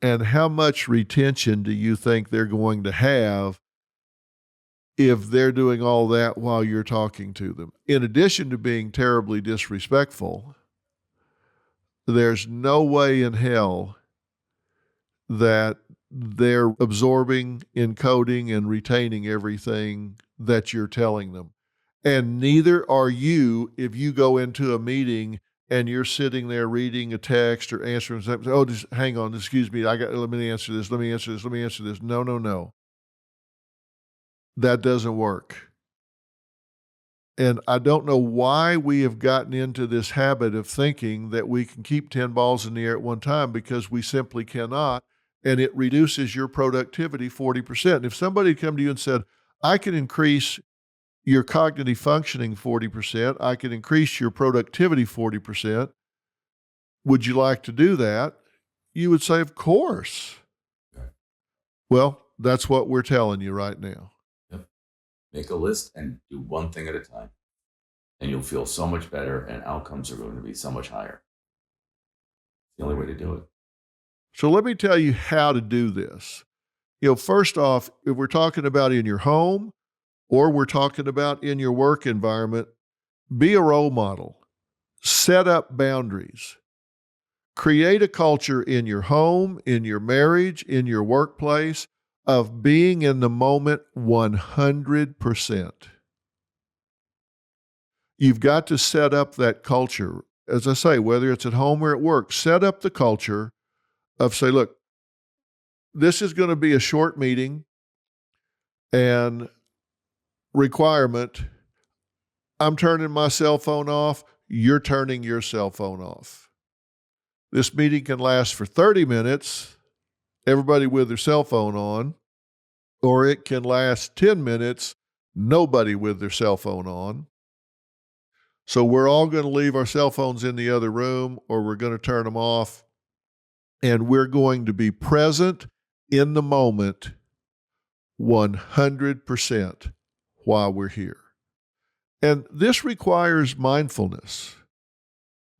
S1: And how much retention do you think they're going to have if they're doing all that while you're talking to them? In addition to being terribly disrespectful, there's no way in hell that they're absorbing, encoding, and retaining everything that you're telling them. And neither are you if you go into a meeting and you're sitting there reading a text or answering something. Oh, just hang on, excuse me. Let me answer this. No. That doesn't work. And I don't know why we have gotten into this habit of thinking that we can keep 10 balls in the air at one time, because we simply cannot. And it reduces your productivity 40%. If somebody had come to you and said, I can increase your cognitive functioning 40%, I can increase your productivity 40%, would you like to do that? You would say, of course.
S2: Right.
S1: Well, that's what we're telling you right now.
S2: Yep. Make a list and do one thing at a time. And you'll feel so much better, and outcomes are going to be so much higher. It's the only way to do it.
S1: So let me tell you how to do this. First off, if we're talking about in your home or we're talking about in your work environment, be a role model. Set up boundaries. Create a culture in your home, in your marriage, in your workplace of being in the moment 100%. You've got to set up that culture. As I say, whether it's at home or at work, set up the culture of say, look, this is going to be a short meeting, and requirement, I'm turning my cell phone off, you're turning your cell phone off. This meeting can last for 30 minutes, everybody with their cell phone on, or it can last 10 minutes, nobody with their cell phone on. So we're all going to leave our cell phones in the other room, or we're going to turn them off, and we're going to be present in the moment 100% while we're here. And this requires mindfulness.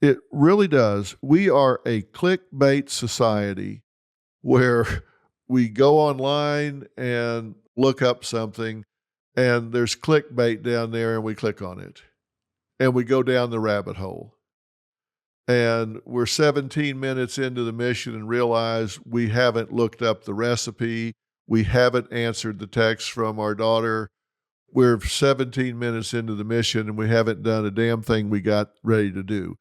S1: It really does. We are a clickbait society where we go online and look up something, and there's clickbait down there, and we click on it, and we go down the rabbit hole. And we're 17 minutes into the mission and realize we haven't looked up the recipe. We haven't answered the text from our daughter. We're 17 minutes into the mission and we haven't done a damn thing we got ready to do.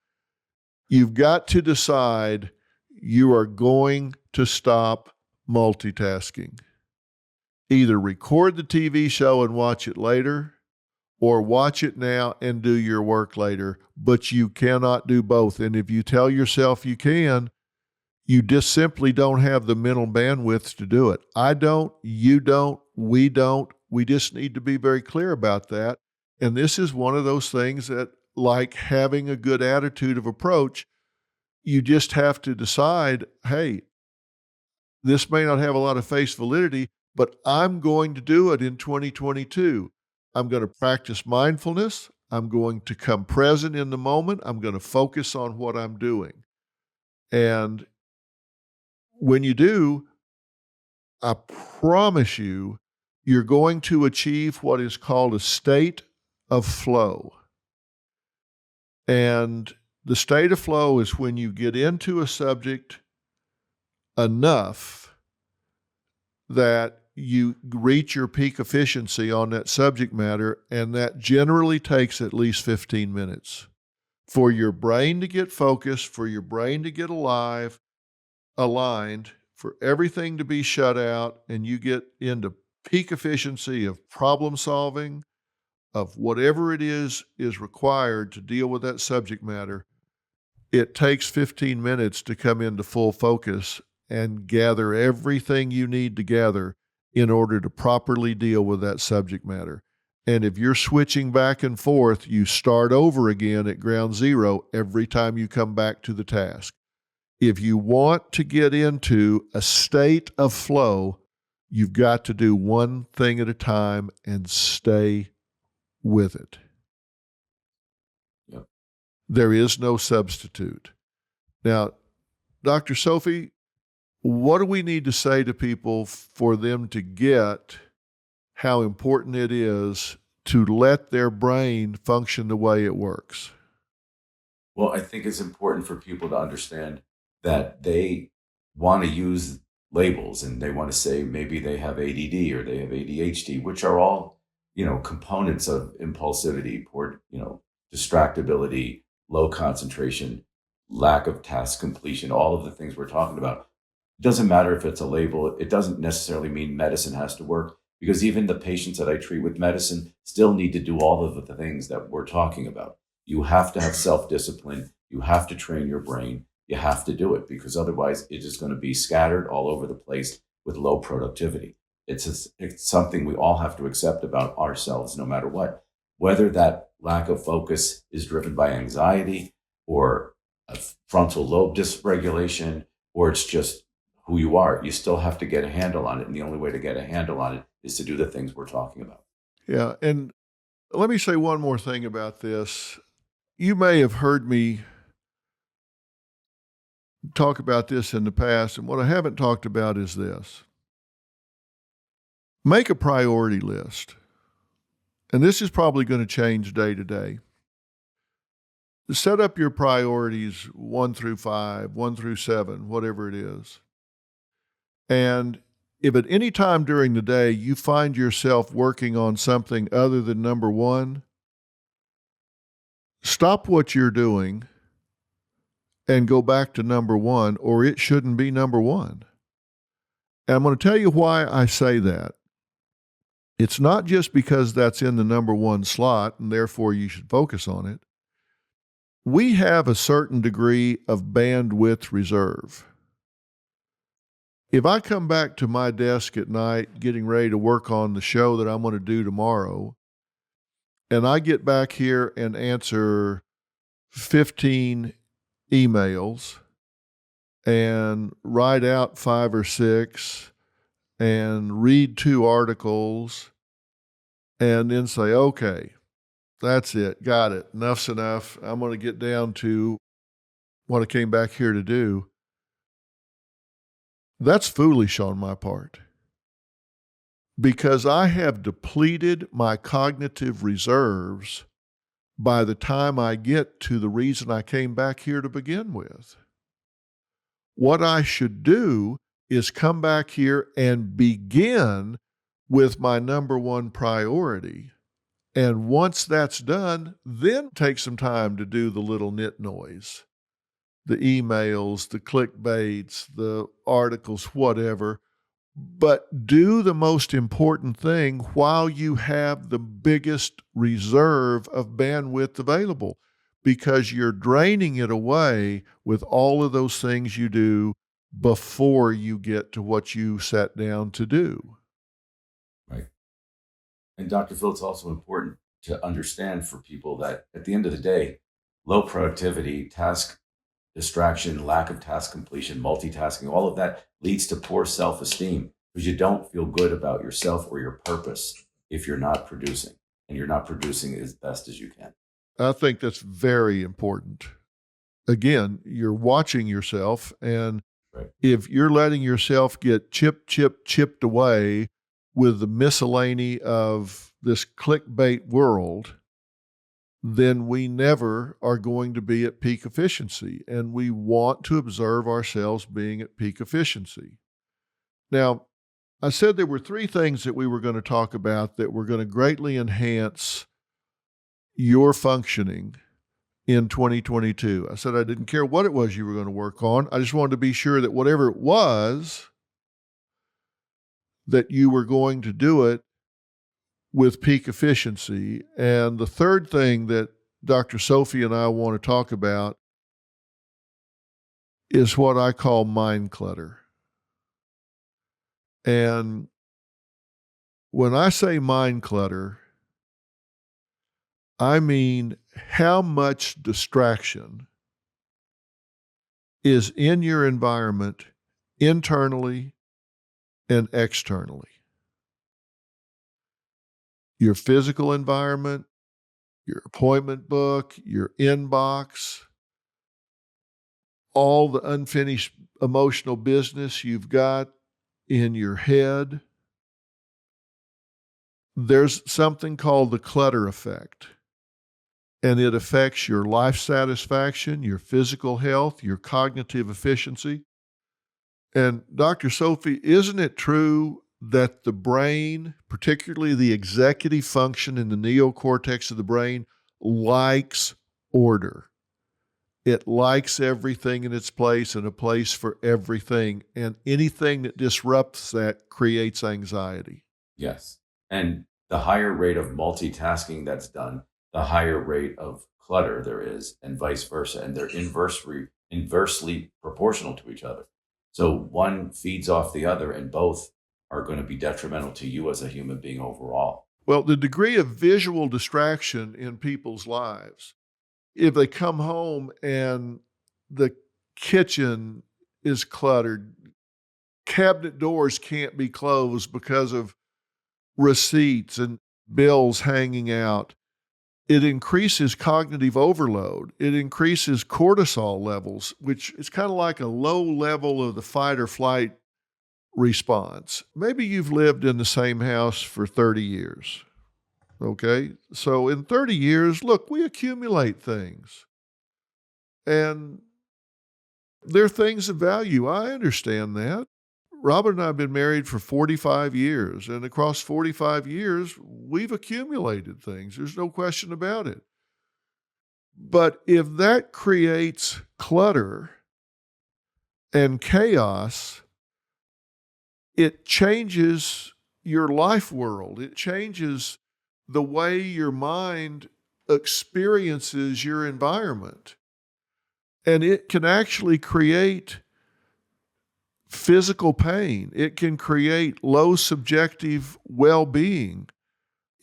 S1: You've got to decide you are going to stop multitasking. Either record the TV show and watch it later, or watch it now and do your work later, but you cannot do both. And if you tell yourself you can, you just simply don't have the mental bandwidth to do it. I don't, you don't, we don't. We just need to be very clear about that. And this is one of those things that, like having a good attitude of approach, you just have to decide, hey, this may not have a lot of face validity, but I'm going to do it in 2022. I'm going to practice mindfulness. I'm going to come present in the moment. I'm going to focus on what I'm doing. And when you do, I promise you, you're going to achieve what is called a state of flow. And the state of flow is when you get into a subject enough that you reach your peak efficiency on that subject matter, and that generally takes at least 15 minutes for your brain to get focused, for your brain to get aligned, for everything to be shut out, and you get into peak efficiency of problem solving, of whatever it is required to deal with that subject matter. It takes 15 minutes to come into full focus and gather everything you need to gather in order to properly deal with that subject matter. And if you're switching back and forth, you start over again at ground zero every time you come back to the task. If you want to get into a state of flow, you've got to do one thing at a time and stay with it.
S2: Yep.
S1: There is no substitute. Now, Dr. Sophie, what do we need to say to people for them to get how important it is to let their brain function the way it works?
S2: Well, I think it's important for people to understand that they want to use labels and they want to say maybe they have ADD or they have ADHD, which are all, components of impulsivity, poor, distractibility, low concentration, lack of task completion, all of the things we're talking about. It doesn't matter if it's a label. It doesn't necessarily mean medicine has to work, because even the patients that I treat with medicine still need to do all of the things that we're talking about. You have to have self-discipline. You have to train your brain. You have to do it, because otherwise it is going to be scattered all over the place with low productivity. It's something we all have to accept about ourselves, no matter what. Whether that lack of focus is driven by anxiety or a frontal lobe dysregulation, or it's just who you are, you still have to get a handle on it. And the only way to get a handle on it is to do the things we're talking about.
S1: Yeah. And let me say one more thing about this. You may have heard me talk about this in the past, and what I haven't talked about is this. Make a priority list. And this is probably going to change day to day. Set up your priorities 1 through 5, 1 through 7, whatever it is. And if at any time during the day you find yourself working on something other than number 1, stop what you're doing and go back to number 1, or it shouldn't be number 1. And I'm going to tell you why I say that. It's not just because that's in the number 1 slot and therefore you should focus on it. We have a certain degree of bandwidth reserve. If I come back to my desk at night getting ready to work on the show that I'm going to do tomorrow, and I get back here and answer 15 emails and write out 5 or 6 and read 2 articles and then say, okay, that's it, got it, enough's enough, I'm going to get down to what I came back here to do. That's foolish on my part, because I have depleted my cognitive reserves by the time I get to the reason I came back here to begin with. What I should do is come back here and begin with my number 1 priority. And once that's done, then take some time to do the little nit noise, the emails, the clickbaits, the articles, whatever. But do the most important thing while you have the biggest reserve of bandwidth available, because you're draining it away with all of those things you do before you get to what you sat down to do.
S2: Right. And Dr. Phil, it's also important to understand for people that at the end of the day, low productivity, task distraction, lack of task completion, multitasking, all of that leads to poor self-esteem, because you don't feel good about yourself or your purpose if you're not producing, and you're not producing as best as you can.
S1: I think that's very important. Again, you're watching yourself, and
S2: Right.
S1: if you're letting yourself get chipped away with the miscellany of this clickbait world, then we never are going to be at peak efficiency. And we want to observe ourselves being at peak efficiency. Now, I said there were 3 things that we were going to talk about that were going to greatly enhance your functioning in 2022. I said I didn't care what it was you were going to work on. I just wanted to be sure that whatever it was, that you were going to do it with peak efficiency. And the third thing that Dr. Sophie and I want to talk about is what I call mind clutter. And when I say mind clutter, I mean how much distraction is in your environment, internally and externally. Your physical environment, your appointment book, your inbox, all the unfinished emotional business you've got in your head. There's something called the clutter effect, and it affects your life satisfaction, your physical health, your cognitive efficiency. And Dr. Sophie, isn't it true that the brain, particularly the executive function in the neocortex of the brain, likes order? It likes everything in its place and a place for everything. And anything that disrupts that creates anxiety.
S2: Yes. And the higher rate of multitasking that's done, the higher rate of clutter there is, and vice versa. And they're inversely proportional to each other. So one feeds off the other, and both are going to be detrimental to you as a human being overall.
S1: Well, the degree of visual distraction in people's lives, if they come home and the kitchen is cluttered, cabinet doors can't be closed because of receipts and bills hanging out, it increases cognitive overload. It increases cortisol levels, which is kind of like a low level of the fight or flight response. Maybe you've lived in the same house for 30 years. Okay. So in 30 years, look, we accumulate things. And they're things of value. I understand that. Robert and I have been married for 45 years, and across 45 years, we've accumulated things. There's no question about it. But if that creates clutter and chaos, it changes your life world. It changes the way your mind experiences your environment. And it can actually create physical pain. It can create low subjective well-being.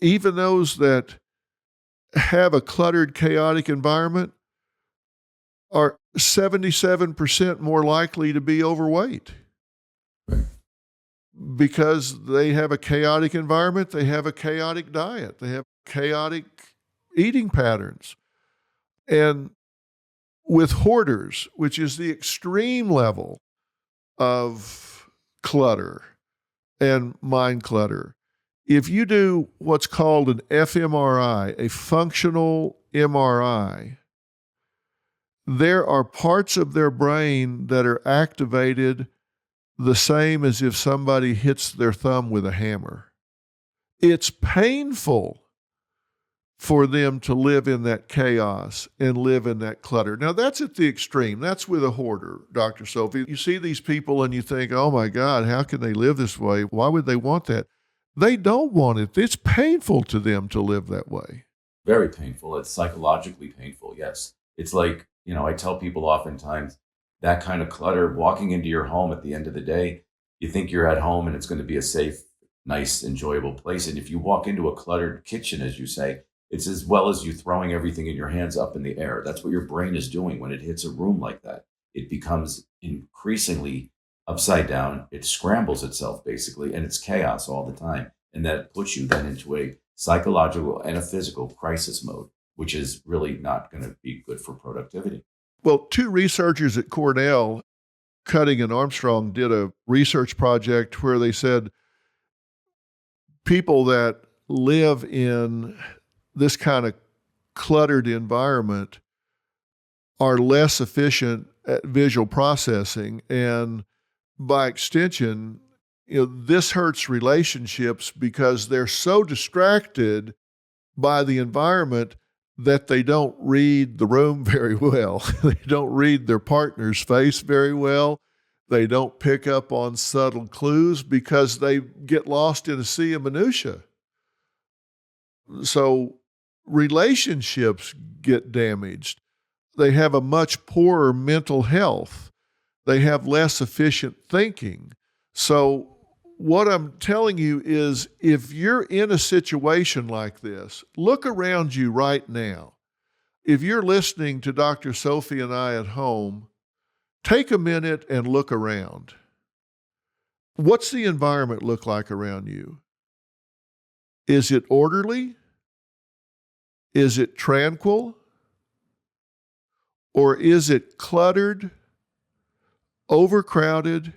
S1: Even those that have a cluttered, chaotic environment are 77% more likely to be overweight. Because they have a chaotic environment, they have a chaotic diet, they have chaotic eating patterns. And with hoarders, which is the extreme level of clutter and mind clutter, if you do what's called an fMRI, a functional MRI, there are parts of their brain that are activated the same as if somebody hits their thumb with a hammer. It's painful for them to live in that chaos and live in that clutter. Now, that's at the extreme. That's with a hoarder, Dr. Sophie. You see these people and you think, oh my God, how can they live this way? Why would they want that? They don't want it. It's painful to them to live that way.
S2: Very painful. It's psychologically painful, yes. It's like, I tell people oftentimes, that kind of clutter, walking into your home at the end of the day, you think you're at home and it's going to be a safe, nice, enjoyable place. And if you walk into a cluttered kitchen, as you say, it's as well as you throwing everything in your hands up in the air. That's what your brain is doing when it hits a room like that. It becomes increasingly upside down. It scrambles itself, basically, and it's chaos all the time. And that puts you then into a psychological and a physical crisis mode, which is really not going to be good for productivity.
S1: Well, two researchers at Cornell, Cutting and Armstrong, did a research project where they said people that live in this kind of cluttered environment are less efficient at visual processing. And by extension, this hurts relationships because they're so distracted by the environment that they don't read the room very well. They don't read their partner's face very well. They don't pick up on subtle clues because they get lost in a sea of minutia. So relationships get damaged. They have a much poorer mental health. They have less efficient thinking. So what I'm telling you is, if you're in a situation like this, look around you right now. If you're listening to Dr. Sophie and I at home, Take a minute and look around. What's the environment look like around you? Is it orderly? Is it tranquil? Or is it cluttered, overcrowded,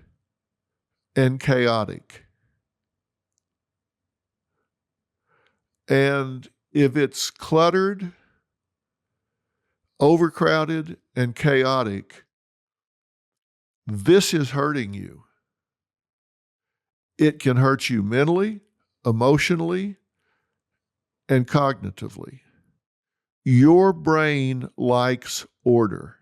S1: and chaotic? And if it's cluttered, overcrowded, and chaotic, this is hurting you. It can hurt you mentally, emotionally, and cognitively. Your brain likes order.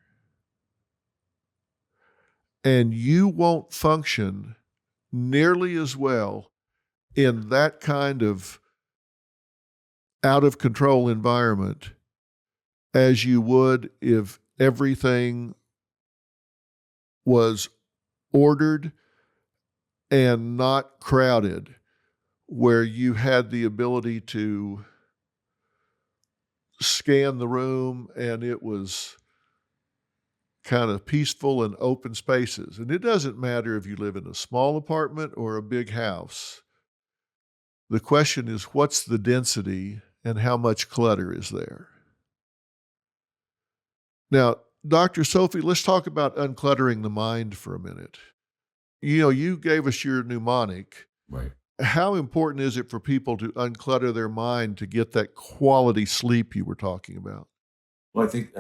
S1: And you won't function nearly as well in that kind of out of control environment as you would if everything was ordered and not crowded, where you had the ability to scan the room and it was kind of peaceful and open spaces. And it doesn't matter if you live in a small apartment or a big house. The question is, what's the density and how much clutter is there? Now, Dr. Sophie, let's talk about uncluttering the mind for a minute. You know, you gave us your mnemonic.
S2: Right.
S1: How important is it for people to unclutter their mind to get that quality sleep you were talking about?
S2: Well, I think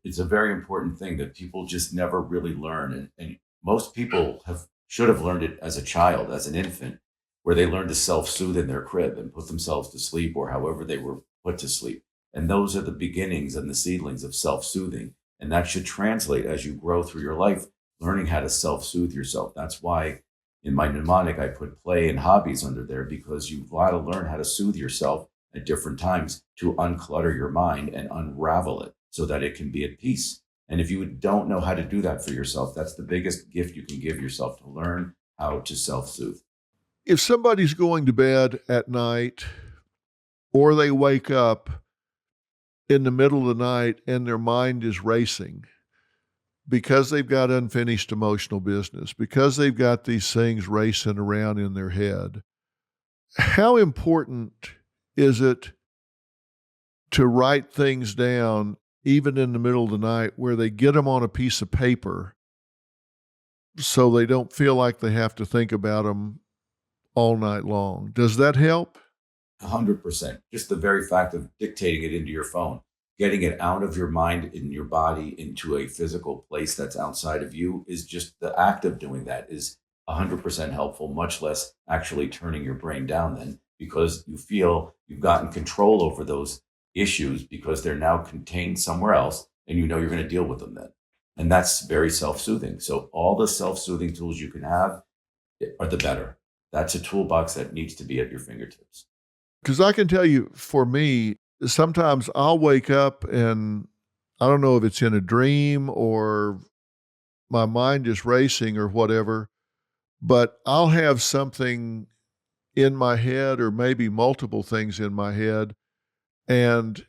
S2: it's a very important thing that people just never really learn. And most people should have learned it as a child, as an infant, where they learned to self-soothe in their crib and put themselves to sleep, or however they were put to sleep. And those are the beginnings and the seedlings of self-soothing. And that should translate as you grow through your life, learning how to self-soothe yourself. That's why in my mnemonic, I put play and hobbies under there, because you've got to learn how to soothe yourself at different times to unclutter your mind and unravel it so that it can be at peace. And if you don't know how to do that for yourself, that's the biggest gift you can give yourself, to learn how to self-soothe.
S1: If somebody's going to bed at night or they wake up in the middle of the night and their mind is racing because they've got unfinished emotional business, because they've got these things racing around in their head, how important is it to write things down even in the middle of the night, where they get them on a piece of paper so they don't feel like they have to think about them all night long? Does that help?
S2: 100%. Just the very fact of dictating it into your phone, getting it out of your mind, in your body, into a physical place that's outside of you, is just the act of doing that is 100% helpful, much less actually turning your brain down then, because you feel you've gotten control over those issues because they're now contained somewhere else, and you know you're going to deal with them then. And that's very self-soothing. So all the self-soothing tools you can have are the better. That's a toolbox that needs to be at your fingertips.
S1: Because I can tell you, for me, sometimes I'll wake up and I don't know if it's in a dream or my mind is racing or whatever, but I'll have something in my head, or maybe multiple things in my head, and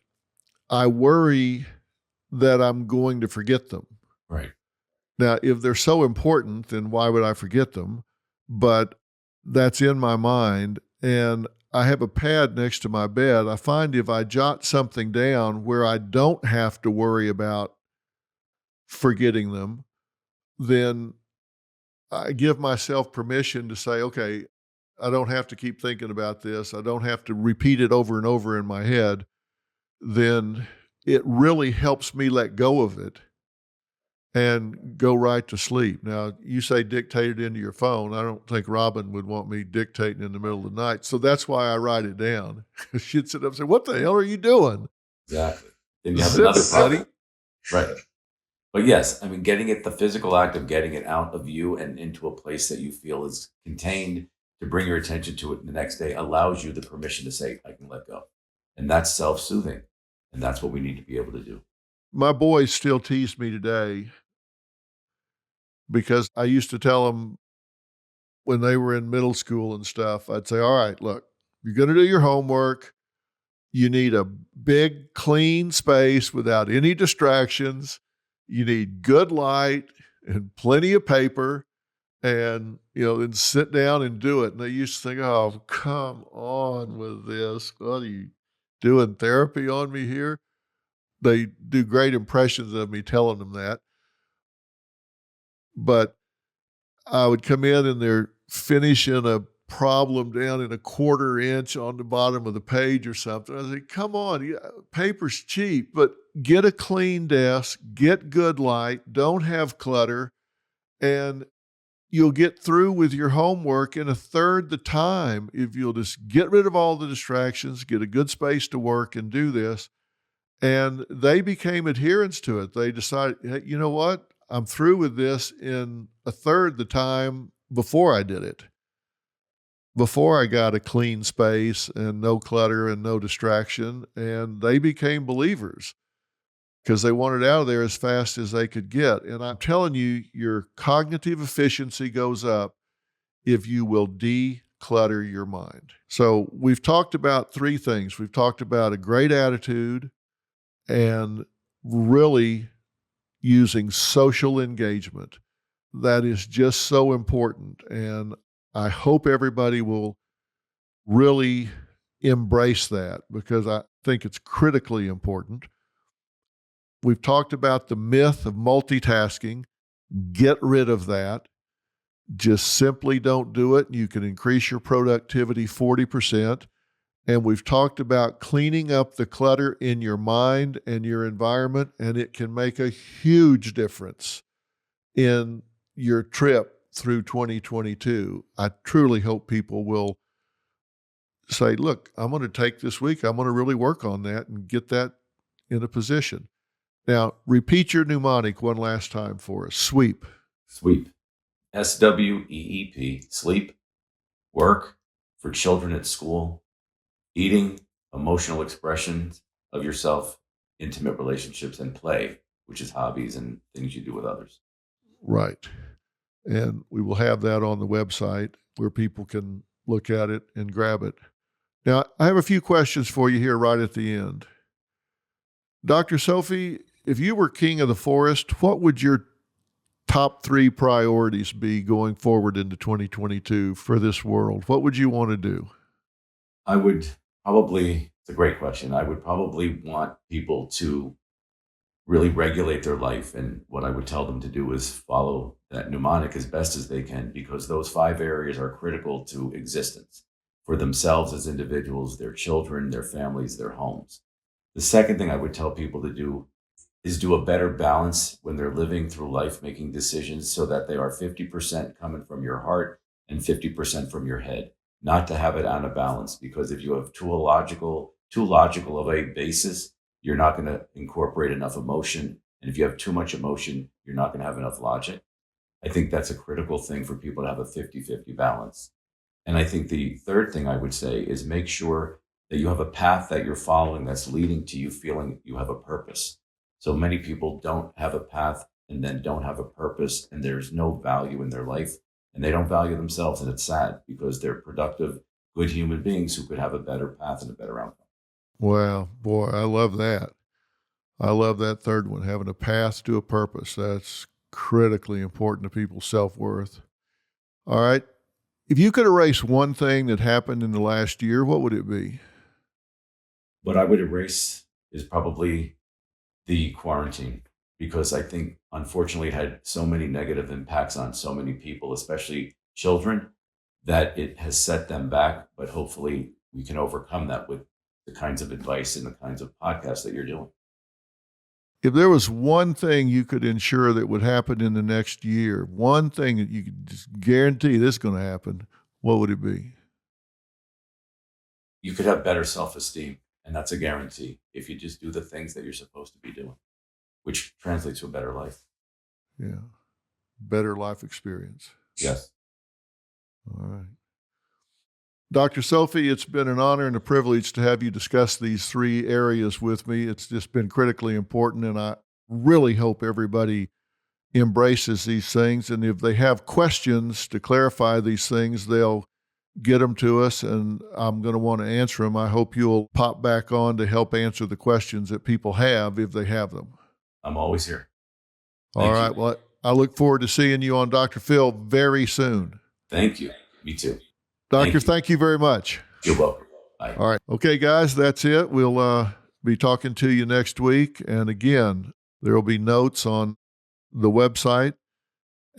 S1: I worry that I'm going to forget them.
S2: Right.
S1: Now, if they're so important, then why would I forget them? But that's in my mind, and I have a pad next to my bed. I find if I jot something down where I don't have to worry about forgetting them, then I give myself permission to say, okay, I don't have to keep thinking about this. I don't have to repeat it over and over in my head. Then it really helps me let go of it and go right to sleep. Now, you say dictate it into your phone. I don't think Robin would want me dictating in the middle of the night. So that's why I write it down. She'd sit up and say, what the hell are you doing?
S2: Exactly. Then you have another
S1: Buddy.
S2: Right. But yes, I mean, getting it, the physical act of getting it out of you and into a place that you feel is contained, to bring your attention to it the next day, allows you the permission to say, I can let go. And that's self-soothing. And that's what we need to be able to do.
S1: My boys still tease me today because I used to tell them when they were in middle school and stuff, I'd say, all right, look, you're going to do your homework. You need a big, clean space without any distractions. You need good light and plenty of paper and, then sit down and do it. And they used to think, oh, come on with this. What are you doing therapy on me here? They do great impressions of me telling them that. But I would come in and they're finishing a problem down in a 1/4 inch on the bottom of the page or something. I said, come on, paper's cheap, but get a clean desk, get good light, don't have clutter, and you'll get through with your homework in 1/3 the time if you'll just get rid of all the distractions, get a good space to work and do this. And they became adherents to it. They decided, hey, you know what? I'm through with this in 1/3 the time before I did it. Before I got a clean space and no clutter and no distraction. And they became believers because they wanted out of there as fast as they could get. And I'm telling you, your cognitive efficiency goes up if you will declutter your mind. So we've talked about 3 things. We've talked about a great attitude and really using social engagement. That is just so important. And I hope everybody will really embrace that because I think it's critically important. We've talked about the myth of multitasking. Get rid of that. Just simply don't do it. You can increase your productivity 40%. And we've talked about cleaning up the clutter in your mind and your environment, and it can make a huge difference in your trip through 2022. I truly hope people will say, look, I'm going to take this week, I'm going to really work on that and get that in a position. Now, repeat your mnemonic one last time for us. Sweep.
S2: Sweep. SWEEP. Sleep, work, for children at school, eating, emotional expressions of yourself, intimate relationships, and play, which is hobbies and things you do with others.
S1: Right. And we will have that on the website where people can look at it and grab it. Now, I have a few questions for you here right at the end. Dr. Sophie, if you were king of the forest, what would your top 3 priorities be going forward into 2022 for this world? What would you want to do?
S2: I would probably, it's a great question. I would probably want people to really regulate their life. And what I would tell them to do is follow that mnemonic as best as they can, because those 5 areas are critical to existence for themselves as individuals, their children, their families, their homes. The second thing I would tell people to do is do a better balance when they're living through life, making decisions so that they are 50% coming from your heart and 50% from your head, not to have it out of balance. Because if you have too logical of a basis, you're not going to incorporate enough emotion. And if you have too much emotion, you're not going to have enough logic. I think that's a critical thing for people to have a 50-50 balance. And I think the third thing I would say is make sure that you have a path that you're following that's leading to you feeling you have a purpose. So many people don't have a path and then don't have a purpose, and there's no value in their life, and they don't value themselves. And it's sad because they're productive, good human beings who could have a better path and a better outcome.
S1: Wow, boy, I love that. I love that third one, having a path to a purpose. That's critically important to people's self-worth. All right. If you could erase one thing that happened in the last year, what would it be?
S2: What I would erase is probably the quarantine, because I think, unfortunately, it had so many negative impacts on so many people, especially children, that it has set them back. But hopefully we can overcome that with the kinds of advice and the kinds of podcasts that you're doing.
S1: If there was one thing you could ensure that would happen in the next year, one thing that you could just guarantee this is going to happen, what would it be?
S2: You could have better self-esteem, and that's a guarantee if you just do the things that you're supposed to be doing, which translates to a better life.
S1: Yeah. Better life experience.
S2: Yes.
S1: All right. Dr. Sophie, it's been an honor and a privilege to have you discuss these 3 areas with me. It's just been critically important, and I really hope everybody embraces these things. And if they have questions to clarify these things, they'll get them to us, and I'm going to want to answer them. I hope you'll pop back on to help answer the questions that people have if they have them.
S2: I'm always here.
S1: All right. Well, I look forward to seeing you on Dr. Phil very soon.
S2: Thank you. Me too.
S1: Doctor, thank you very much.
S2: You're welcome. Bye.
S1: All right. Okay, guys, that's it. We'll be talking to you next week. And again, there will be notes on the website.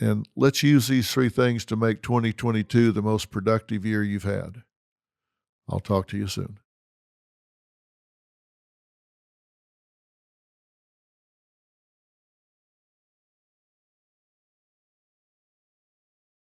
S1: And let's use these 3 things to make 2022 the most productive year you've had. I'll talk to you soon.